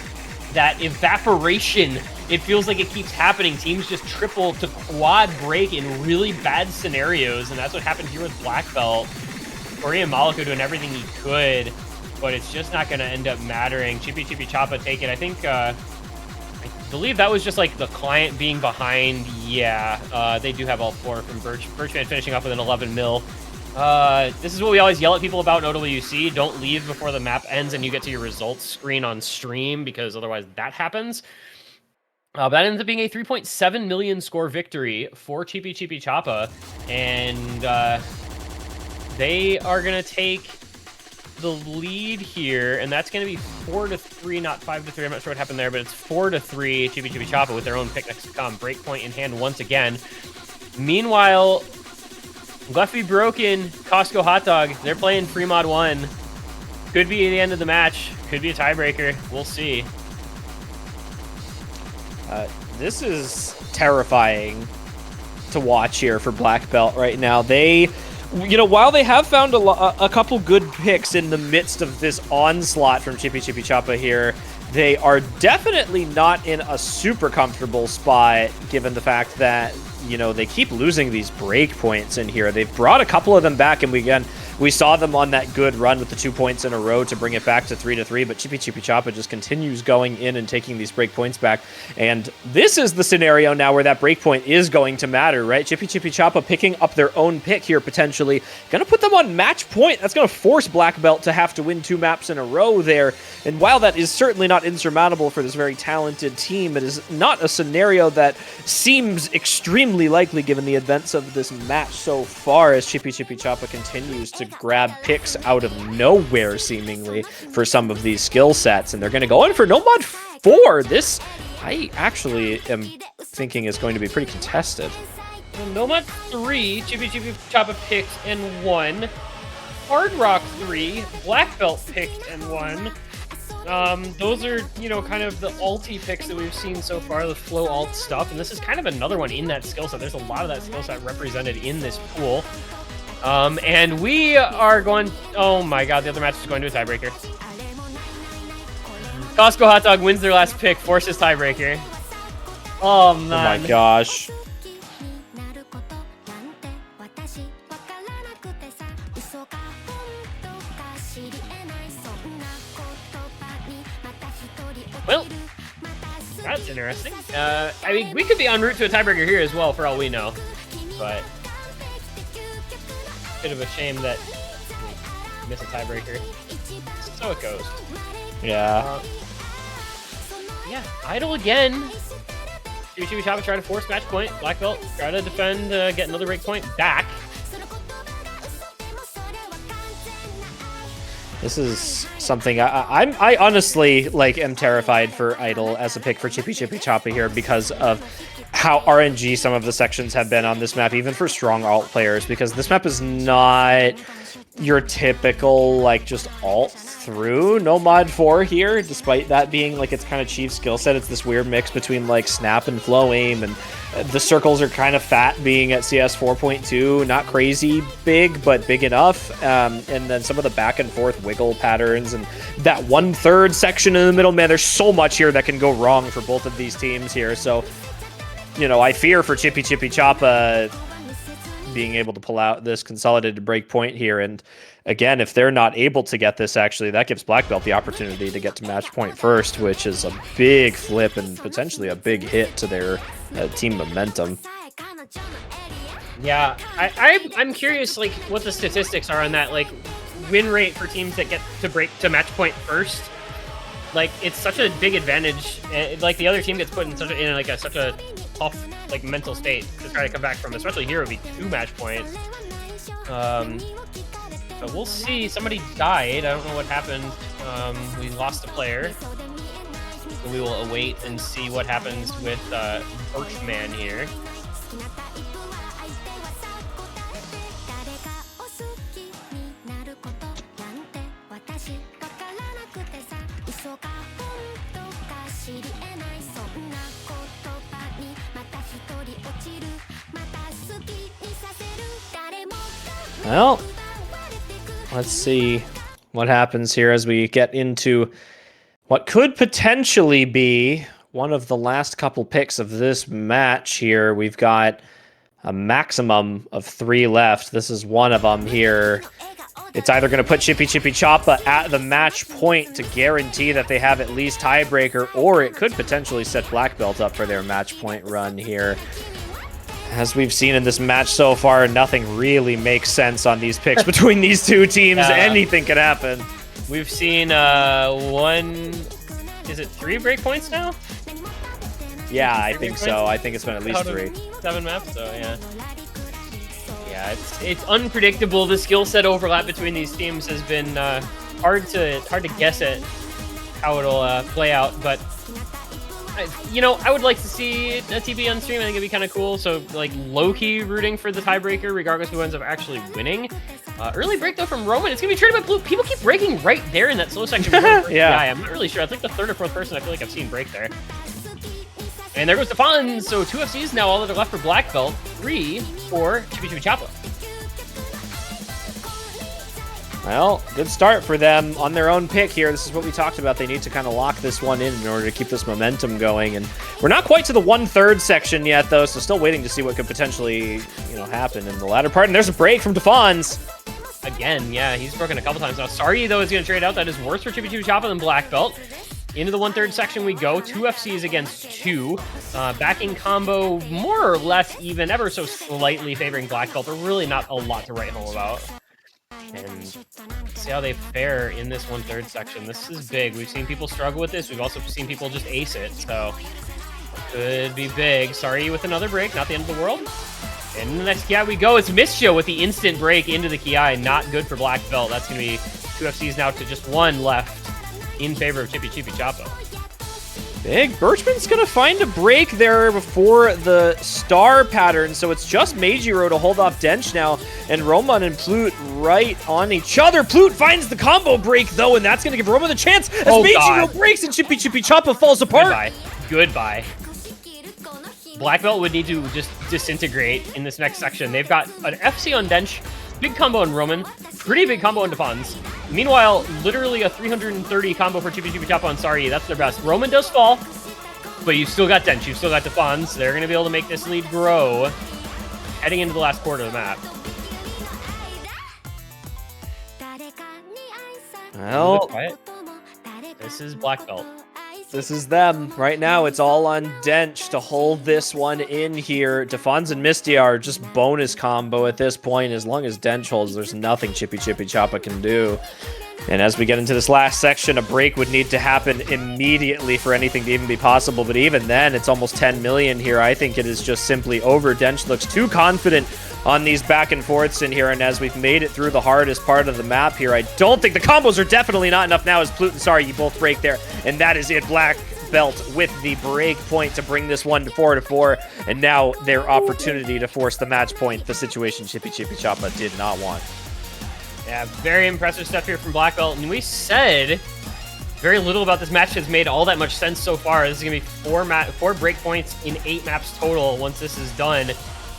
that evaporation, it feels like it keeps happening. Teams just triple to quad break in really bad scenarios, and that's what happened here with Black Belt. Corey and Maloko doing everything he could, but it's just not going to end up mattering. CHIPICHIPICHAPA take it. I think, I believe that was just like the client being behind. Yeah, they do have all four from Birchman finishing up with an 11 mil. This is what we always yell at people about in OWC. Don't leave before the map ends and you get to your results screen on stream, because otherwise that happens. But that ends up being a 3.7 million score victory for CHIPICHIPICHAPA, and they are going to take the lead here, and that's going to be 4-3, not 5-3. I'm not sure what happened there, but it's 4-3 CHIPICHIPICHAPA with their own pick next to come. Breakpoint in hand once again. Meanwhile, Gluffy Broken, Costco Hot Dog, they're playing free mod 1. Could be the end of the match. Could be a tiebreaker. We'll see. This is terrifying to watch here for Black Belt right now. They, while they have found a couple good picks in the midst of this onslaught from CHIPICHIPICHAPA here, they are definitely not in a super comfortable spot, given the fact that, they keep losing these break points in here. They've brought a couple of them back, and we saw them on that good run with the 2 points in a row to bring it back to 3-3, but CHIPICHIPICHAPA just continues going in and taking these break points back. And this is the scenario now where that break point is going to matter, right? CHIPICHIPICHAPA picking up their own pick here, potentially. Going to put them on match point. That's going to force Black Belt to have to win 2 maps in a row there. And while that is certainly not insurmountable for this very talented team, it is not a scenario that seems extremely likely given the events of this match so far, as CHIPICHIPICHAPA continues to grab picks out of nowhere, seemingly, for some of these skill sets. And they're going to go in for Nomad 4. This, I actually am thinking, is going to be pretty contested. Nomad 3, CHIPICHIPICHAPA picked and won. Hard Rock 3, Black Belt picked and won. Those are, kind of the alti picks that we've seen so far, the flow alt stuff, and this is kind of another one in that skill set. There's a lot of that skill set represented in this pool. And we are going, oh my god, the other match is going to a tiebreaker. Costco Hot Dog wins their last pick, forces tiebreaker. Oh man. Oh my gosh. Well, that's interesting. I mean, we could be en route to a tiebreaker here as well, for all we know. But bit of a shame that we miss a tiebreaker. So it goes. Yeah. Yeah, idle again. CHIPICHIPICHAPA trying to force match point. Black Belt try to defend, get another break point back. This is something I honestly am terrified for Idle as a pick for CHIPICHIPICHAPA here, because of how RNG some of the sections have been on this map, even for strong alt players, because this map is not your typical just alt through Nomad 4 here, despite that being its kind of chief skill set. It's this weird mix between snap and flow aim, and the circles are kind of fat, being at CS 4.2, not crazy big, but big enough. And then some of the back and forth wiggle patterns and that 1/3 section in the middle, man, there's so much here that can go wrong for both of these teams here. So, I fear for CHIPICHIPICHAPA being able to pull out this consolidated break point here. And again, if they're not able to get this, actually, that gives Black Belt the opportunity to get to match point first, which is a big flip and potentially a big hit to their team momentum. Yeah, I'm curious, what the statistics are on that, win rate for teams that get to break to match point first. like it's such a big advantage. Like the other team gets put in such a tough like mental state to try to come back from. Especially here would be 2 match points. But we'll see. Somebody died. I don't know what happened. We lost a player. So we will await and see what happens with Birchman here. Well, let's see what happens here as we get into what could potentially be one of the last couple picks of this match here. We've got a maximum of 3 left. This is one of them here. It's either going to put CHIPICHIPICHAPA at the match point to guarantee that they have at least tiebreaker, or it could potentially set Black Belt up for their match point run here. As we've seen in this match so far, nothing really makes sense on these picks between these two teams. Anything could happen. We've seen is it 3 breakpoints now? Yeah, I think so. I think it's been at least 3. 7 maps, so yeah. Yeah, it's unpredictable. The skill set overlap between these teams has been hard to guess at how it'll play out, but you know, I would like to see a TB on stream. I think it'd be kind of cool. So, like, low-key rooting for the tiebreaker, regardless of who ends up actually winning. Early break, though, from Roman. It's going to be traded by Blue. People keep breaking right there in that slow section. Yeah, I'm not really sure. I think the 3rd or 4th person I feel like I've seen break there. And there goes Defons. So 2 FCs now, all that are left for Black Belt. 3 for CHIPICHIPICHAPA. Well, good start for them on their own pick here. This is what we talked about. They need to kind of lock this one in order to keep this momentum going. And we're not quite to the 1/3 section yet, though, so still waiting to see what could potentially, happen in the latter part. And there's a break from Defons. Again, yeah, he's broken a couple times now. Sorry, though, is going to trade out. That is worse for CHIPICHIPICHAPA than Black Belt. Into the 1/3 section we go. 2 FCs against 2. Backing combo more or less even, ever so slightly favoring Black Belt, but really not a lot to write home about. And see how they fare in this 1/3 section. This is big. We've seen people struggle with this. We've also seen people just ace it. So could be big. Sorry with another break. Not the end of the world. And the next Ki we go. It's Mischo with the instant break into the Ki. Not good for Black Belt. That's going to be 2 FCs now to just 1 left in favor of CHIPICHIPICHAPA. Big. Birchman's going to find a break there before the star pattern, so it's just Meijiro to hold off Dench now, and Roman and Plute right on each other. Plute finds the combo break, though, and that's going to give Roman the chance as Meijiro breaks and CHIPICHIPICHAPA falls apart. Goodbye. Black Belt would need to just disintegrate in this next section. They've got an FC on Dench, big combo on Roman, pretty big combo on Defons. Meanwhile, literally a 330 combo for CHIPICHIPICHAPA on Sari. That's their best. Roman does fall, but you've still got Dench. You've still got Defons. They're going to be able to make this lead grow heading into the last quarter of the map. Well, this is Black Belt. This is them. Right now, it's all on Dench to hold this one in here. Defons and Misty are just bonus combo at this point. As long as Dench holds, there's nothing CHIPICHIPICHAPA can do. And as we get into this last section, a break would need to happen immediately for anything to even be possible. But even then, it's almost 10 million here. I think it is just simply over. Dench looks too confident on these back and forths in here. And as we've made it through the hardest part of the map here, I don't think the combos are definitely not enough now as Plute and Sari, you both break there. And that is it. Black Belt with the break point to bring this one to 4-4. And now their opportunity to force the match point, the situation CHIPICHIPICHAPA did not want. Yeah, very impressive stuff here from Black Belt. And we said very little about this match has made all that much sense so far. This is going to be 4 break points in 8 maps total once this is done.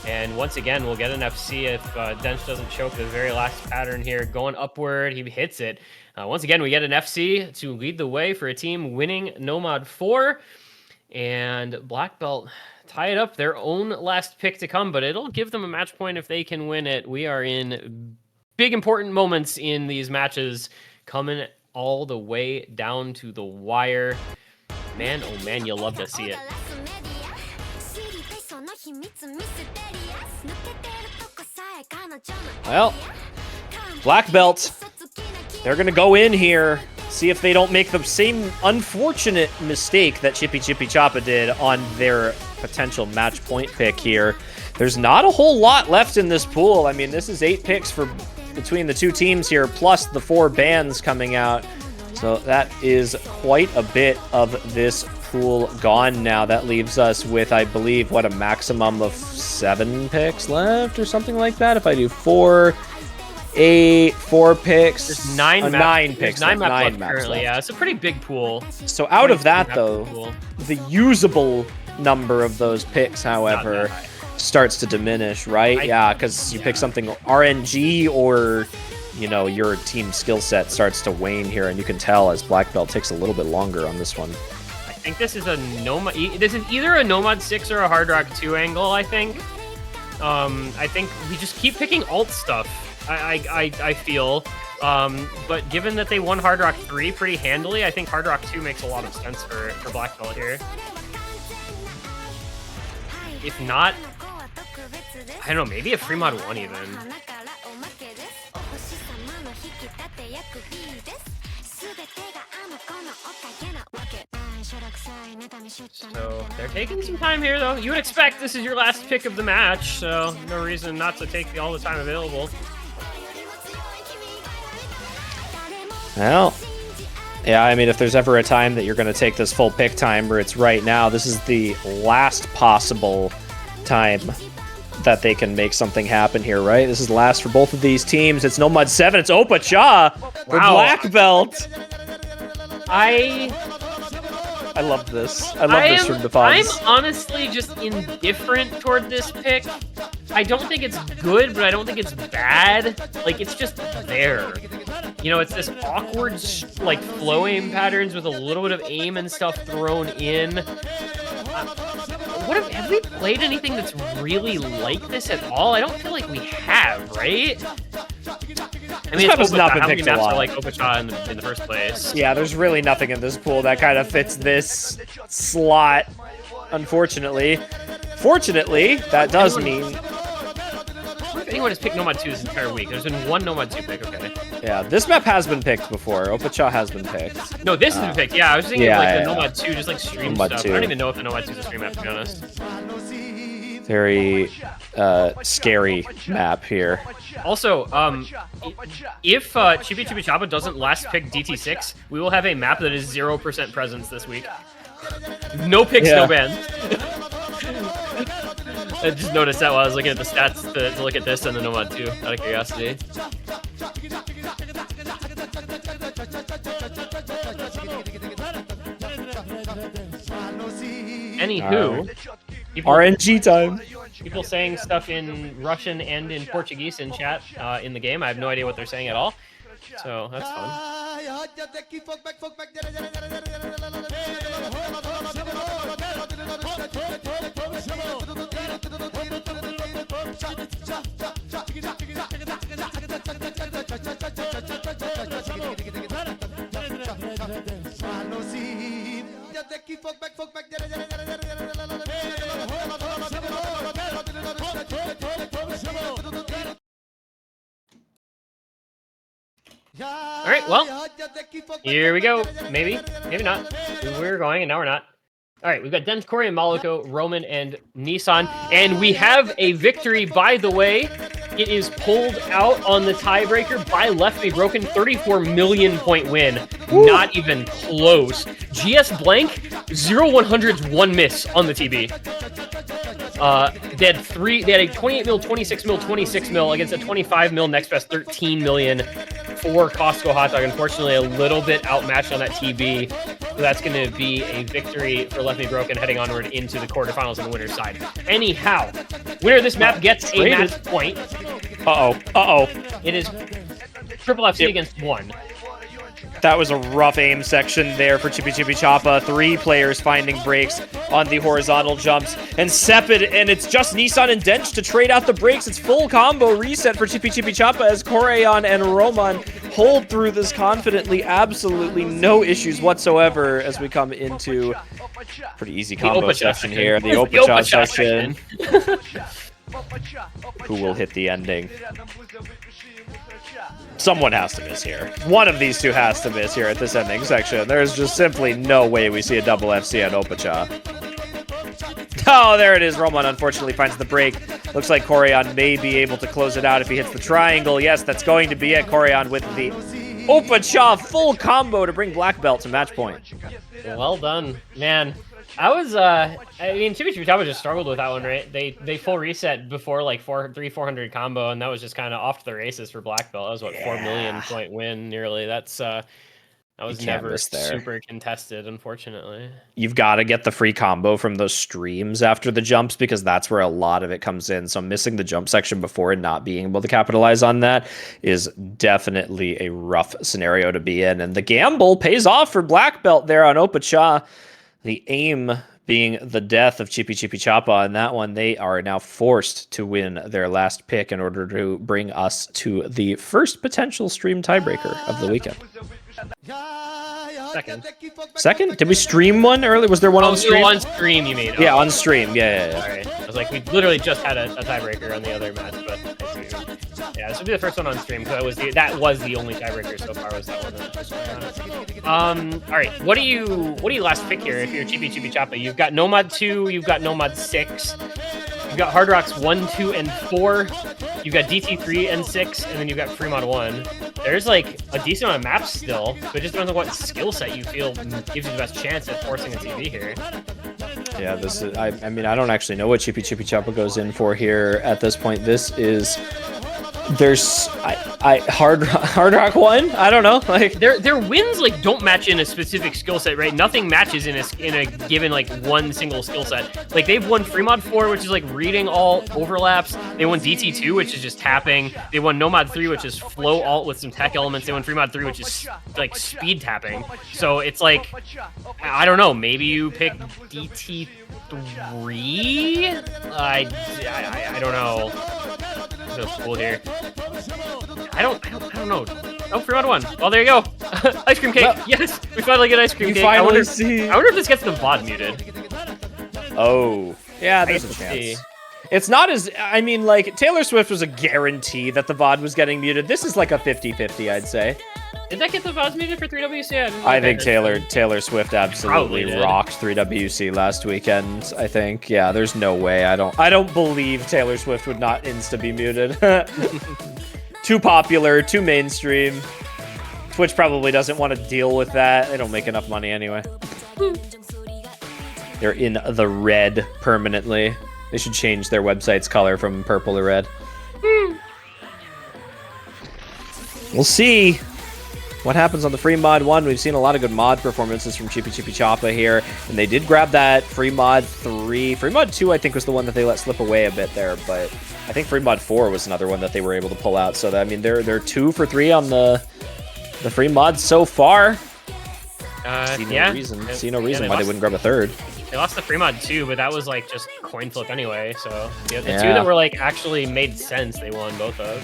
And once again, we'll get an FC if Dench doesn't choke the very last pattern here. Going upward, he hits it. Once again, we get an FC to lead the way for a team winning Nomad 4. And Black Belt tied up their own last pick to come, but it'll give them a match point if they can win it. We are in big important moments in these matches, coming all the way down to the wire. Man, oh man, you'll love to see it. Well, Black Belt, they're going to go in here See if they don't make the same unfortunate mistake that CHIPICHIPICHAPA did on their potential match point pick here. There's not a whole lot left in this pool. I mean, this is 8 picks for between the 2 teams here, plus the 4 bans coming out. So that is quite a bit of this pool gone now. That leaves us with, I believe, what, a maximum of 7 picks left or something like that. If I do 4, 8, 4 picks. There's 9 picks. 9 maps left currently, left. yeah. It's a pretty big pool. So out of that, though, the usable number of those picks, however, starts to diminish, right? Yeah, because you pick something RNG or, you know, your team skill set starts to wane here, and you can tell as Black Belt takes a little bit longer on this one. I think this is a Nomad. This is either a Nomad 6 or a Hard Rock 2 angle, I think. I think we just keep picking alt stuff. I feel, but given that they won Hard Rock 3 pretty handily, I think Hard Rock 2 makes a lot of sense for Black Belt here. If not, I don't know, maybe a free mod 1 even. So they're taking some time here, though. You would expect this is your last pick of the match, so no reason not to take all the time available. Well, yeah, I mean, if there's ever a time that you're going to take this full pick timer, it's right now. This is the last possible time that they can make something happen here, right? This is the last for both of these teams. It's Nomad 7, it's Opa-Cha for Black Belt. I love this. I love this from Defense. I'm honestly just indifferent toward this pick. I don't think it's good, but I don't think it's bad. Like, it's just there. You know, it's this awkward, like, flow aim patterns with a little bit of aim and stuff thrown in. Have we played anything that's really like this at all? I don't feel like we have, right? I mean, it's not been how many picked a maps lot. are like Opa-Cha in the first place? Yeah, there's really nothing in this pool that kind of fits this slot, unfortunately. Fortunately, that does mean... What if anyone has picked Nomad 2 this entire week? There's been 1 Nomad 2 pick, okay. Yeah, this map has been picked before. Opa-Cha has been picked. No, this has been picked. Yeah, I was thinking of, like, the Nomad 2, just like stream Nomad stuff. 2. I don't even know if the Nomad 2 is a stream map, to be honest. Very scary map here. Also, if CHIPICHIPICHAPA doesn't last pick DT6, we will have a map that is 0% presence this week. No picks, no bans. I just noticed that while I was looking at the stats to look at this and the Nomad 2, out of curiosity. Anywho, RNG time. People saying stuff in Russian and in Portuguese in chat in the game. I have no idea what they're saying at all. So that's fun. All right, well, here we go. Maybe, maybe not. We're going, and now we're not. All right, we've got Denz, Corey, and Maloko, Roman, and Nissan. And we have a victory, by the way. It is pulled out on the tiebreaker by Left Me Broken. 34 million point win. Woo. Not even close. GS Blank, 0-100s, 1 miss on the TB. They had a 28 mil, 26 mil, 26 mil against a 25 mil next best 13 million for Costco Hot Dog. Unfortunately, a little bit outmatched on that TB. So that's going to be a victory for Left Me Broken heading onward into the quarterfinals on the winner's side. Anyhow, winner of this map gets a match point. It is Triple FC against 1. That was a rough aim section there for CHIPICHIPICHAPA. 3 players finding breaks on the horizontal jumps. And Sepid, and it's just Nissan and Dench to trade out the breaks. It's full combo reset for CHIPICHIPICHAPA as Korean and Roman hold through this confidently. Absolutely no issues whatsoever as we come into pretty easy combo session here. The Opa-Cha session. Who will hit the ending? Someone has to miss here. One of these two has to miss here at this ending section. There's just simply no way we see a double FC on Opacha. Oh, there it is. Roman unfortunately finds the break. Looks like Corian may be able to close it out if he hits the triangle. Yes, that's going to be it. Corian with the Opacha full combo to bring black belt to match point. Well done, man. I mean, CHIPICHIPICHAPA just struggled with that one, right? They full reset before like 400 combo, and that was just kind of off to the races for black belt. That was what 4 million point win nearly. That was never super contested, unfortunately. You've got to get the free combo from those streams after the jumps because that's where a lot of it comes in. So missing the jump section before and not being able to capitalize on that is definitely a rough scenario to be in. And the gamble pays off for black belt there on Opacha. The aim being the death of CHIPICHIPICHAPA on that one. They are now forced to win their last pick in order to bring us to the first potential stream tiebreaker of the weekend. Second? Did we stream one earlier? Was there one on stream? On stream, you mean? Yeah, on stream. Yeah. All right. I was like, we literally just had a tiebreaker on the other match, but yeah, this would be the first one on stream because that was the only tiebreaker so far. Was that one? All right. What do you last pick here? If you're CHIPICHIPICHAPA, you've got Nomad 2, you've got Nomad 6. You've got Hard Rocks 1, 2, and 4. You've got DT3 and 6, and then you've got Fremont 1. There's like a decent amount of maps still, but it just depends on what skill set you feel gives you the best chance at forcing a TV here. Yeah, this is. I mean, I don't actually know what CHIPICHIPICHAPA goes in for here at this point. This is. There's Hard Rock 1. I don't know. Like their wins like don't match in a specific skill set, right? Nothing matches in a given like one single skill set. Like they've won Fremont 4, which is like reading all overlaps. They won DT2, which is just tapping. They won Nomad 3, which is flow alt with some tech elements. They won Fremont 3, which is like speed tapping. So it's like I don't know. Maybe you pick DT3. I don't know. So cool here. I don't know. Oh, Fremont 1. Well, there you go. Ice cream cake. Well, yes, we finally get ice cream cake. I wonder if this gets the VOD muted. Oh, yeah, there's a chance. It's not as, I mean, like, Taylor Swift was a guarantee that the VOD was getting muted. This is like a 50-50, I'd say. Did that get the VODs muted for 3WC? I think Taylor Swift absolutely rocked 3WC last weekend. I think, yeah. There's no way. I don't believe Taylor Swift would not insta be muted. Too popular, too mainstream. Twitch probably doesn't want to deal with that. They don't make enough money anyway. They're in the red permanently. They should change their website's color from purple to red. We'll see what happens on the free mod 1. We've seen a lot of good mod performances from CHIPICHIPICHAPA here, and they did grab that free mod 3. Free mod 2, I think, was the one that they let slip away a bit there, but I think free mod 4 was another one that they were able to pull out. So, I mean, they're 2 for 3 on the free mods so far. See no reason why they wouldn't grab a third. They lost the free mod 2, but that was like just coin flip anyway. So the 2 that were like actually made sense, they won both of.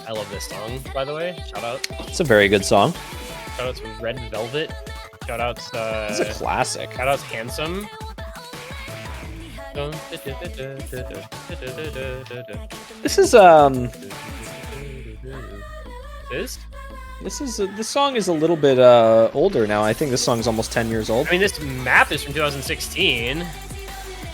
I love this song, by the way. Shout out. It's a very good song. Shout out to Red Velvet. Shout out to... It's a classic. Shout out to Handsome. This is this song is a little bit older now. I think this song's almost 10 years old. I mean, this map is from 2016.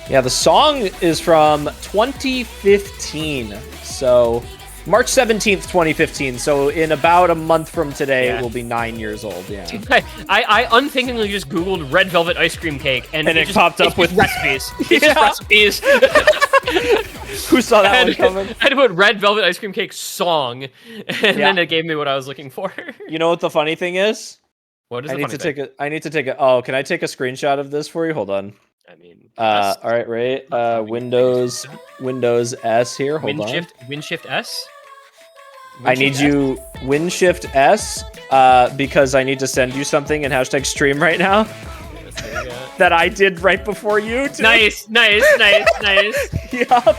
Yeah, the song is from 2015. So March 17th, 2015. So in about a month from today, it will be 9 years old. Yeah. I unthinkingly just Googled Red Velvet ice cream cake, and it just popped up with recipes. It's just recipes. Who saw that one coming? I had to put Red Velvet ice cream cake song, and then it gave me what I was looking for. You know what the funny thing is? What is I need to take a. Oh, can I take a screenshot of this for you? Hold on. I mean, all right. Windows S here. Hold on. Shift S. I need you Shift S because I need to send you something in #stream right now. That I did right before you. Too. Nice. Yup.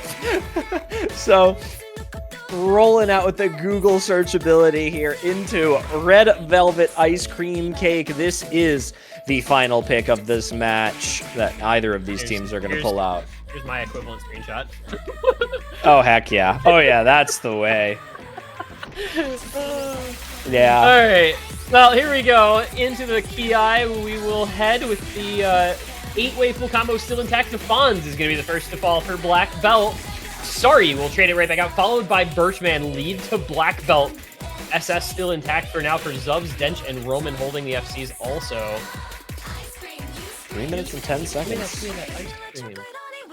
So, rolling out with the Google searchability here into Red Velvet Ice Cream Cake. This is the final pick of this match that either of these teams are going to pull out. Here's my equivalent screenshot. Oh, heck yeah. Oh, yeah, that's the way. Yeah. All right. Well, here we go into the Ki. We will head with the 8-way full combo still intact. Fonz is going to be the first to fall for black belt. Sorry, we'll trade it right back out. Followed by Birchman, lead to black belt. SS still intact for now for Zubs, Dench, and Roman holding the FCs also. 3 minutes and 10 seconds.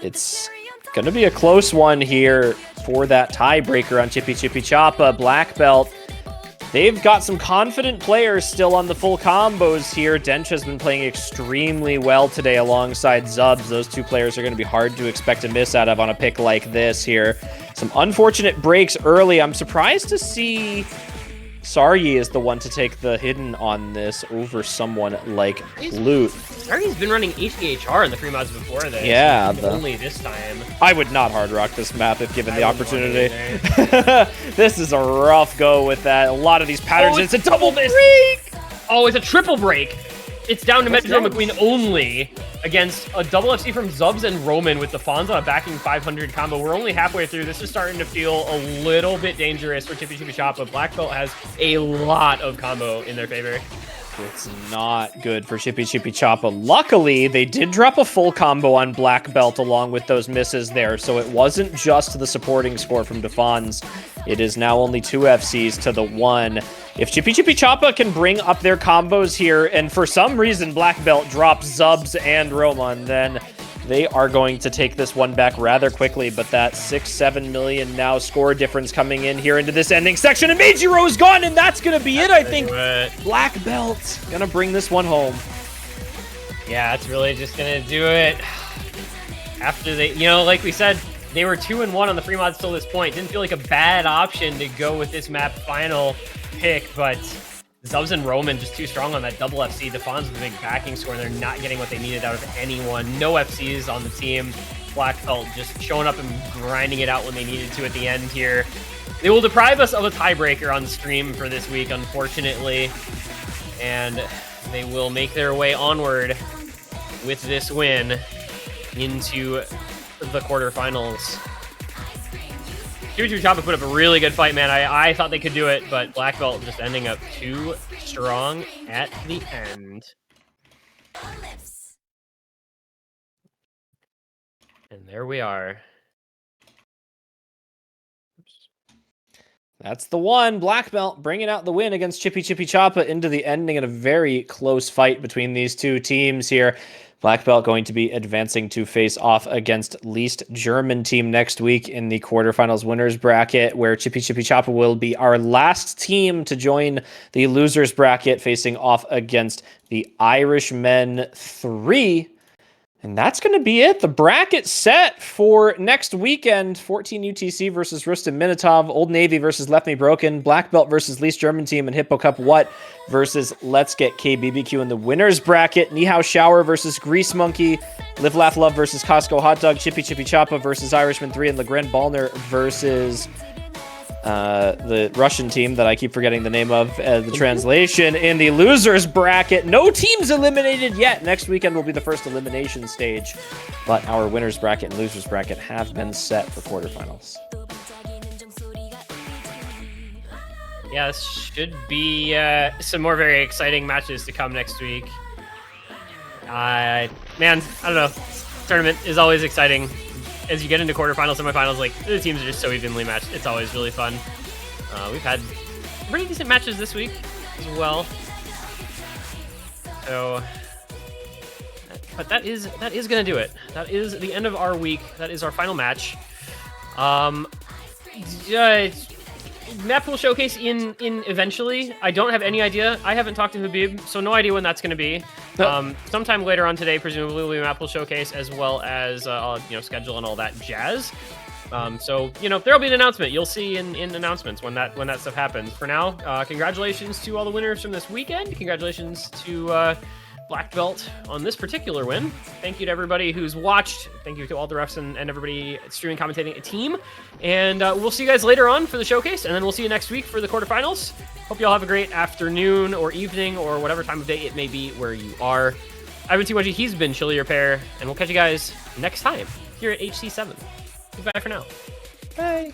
It's going to be a close one here for that tiebreaker on CHIPICHIPICHAPA. Black belt. They've got some confident players still on the full combos here. Dench has been playing extremely well today alongside Zubs. Those two players are going to be hard to expect a miss out of on a pick like this here. Some unfortunate breaks early. I'm surprised to see Saryi is the one to take the hidden on this over someone like Loot. Saryi's been running HDHR in the free mods before this. Yeah. Only this time. I would not hard rock this map if given the opportunity. This is a rough go with that. A lot of these patterns. It's a double break! Oh, it's a triple break. It's down to Metro McQueen only against a double FC from Zubs and Roman with the Fonz on a backing 500 combo. We're only halfway through. This is starting to feel a little bit dangerous for CHIPICHIPICHAPA. Black belt has a lot of combo in their favor. It's not good for CHIPICHIPICHAPA. Luckily, they did drop a full combo on black belt along with those misses there, so it wasn't just the supporting score from Defons. It is now only 2 FCs to the 1. If CHIPICHIPICHAPA can bring up their combos here, and for some reason black belt drops Zubs and Roman, then they are going to take this one back rather quickly. But that 6-7 million now score difference coming in here into this ending section, and Meijiro is gone, and that's going to be it, I think. Black belt going to bring this one home. Yeah, it's really just going to do it. After they, you know, like we said, they were 2-1 on the free mods till this point. Didn't feel like a bad option to go with this map final pick, but Zubs and Roman just too strong on that double FC. Defons with a big backing score, and they're not getting what they needed out of anyone. No FCs on the team. Black belt just showing up and grinding it out when they needed to at the end here. They will deprive us of a tiebreaker on stream for this week, unfortunately, and they will make their way onward with this win into the quarterfinals. CHIPICHIPICHAPA put up a really good fight, man. I thought they could do it, but black belt just ending up too strong at the end. And there we are. That's the one. Black belt bringing out the win against CHIPICHIPICHAPA into the ending in a very close fight between these two teams here. Black belt going to be advancing to face off against least German team next week in the quarterfinals winners bracket, where CHIPICHIPICHAPA will be our last team to join the losers bracket, facing off against the Irishmen 3. And that's going to be it. The bracket set for next weekend. 14 UTC versus Rustem Minatov. Old Navy versus Left Me Broken. Black Belt versus Least German Team. And Hippo Cup What versus Let's Get KBBQ in the winners bracket. Nihao Shower versus Grease Monkey. Live Laugh Love versus Costco Hot Dog. CHIPICHIPICHAPA versus Irishman 3. And LeGrand Ballner versus the Russian team that I keep forgetting the name of the translation in the losers bracket. No teams eliminated yet. Next weekend will be the first elimination stage, but our winners bracket and losers bracket have been set for quarterfinals. Yeah, this should be some more very exciting matches to come next week. Man, I don't know. This tournament is always exciting. As you get into quarterfinals, semifinals, like, the teams are just so evenly matched. It's always really fun. We've had pretty decent matches this week as well. So, but that is gonna do it. That is the end of our week. That is our final match. Map pool showcase in eventually. I don't have any idea. I haven't talked to Habib, so no idea when that's going to be. Sometime later on today, presumably, will be a map pool showcase, as well as schedule and all that jazz. So there'll be an announcement. You'll see in announcements when that stuff happens. For now, congratulations to all the winners from this weekend. Congratulations to Black Belt on this particular win. Thank you to everybody who's watched. Thank you to all the refs and everybody streaming, commentating, a team. And we'll see you guys later on for the showcase, and then we'll see you next week for the quarterfinals. Hope you all have a great afternoon or evening or whatever time of day it may be where you are. I've been T1G, he's been Chili Repair, and we'll catch you guys next time here at HC7. Goodbye for now. Bye.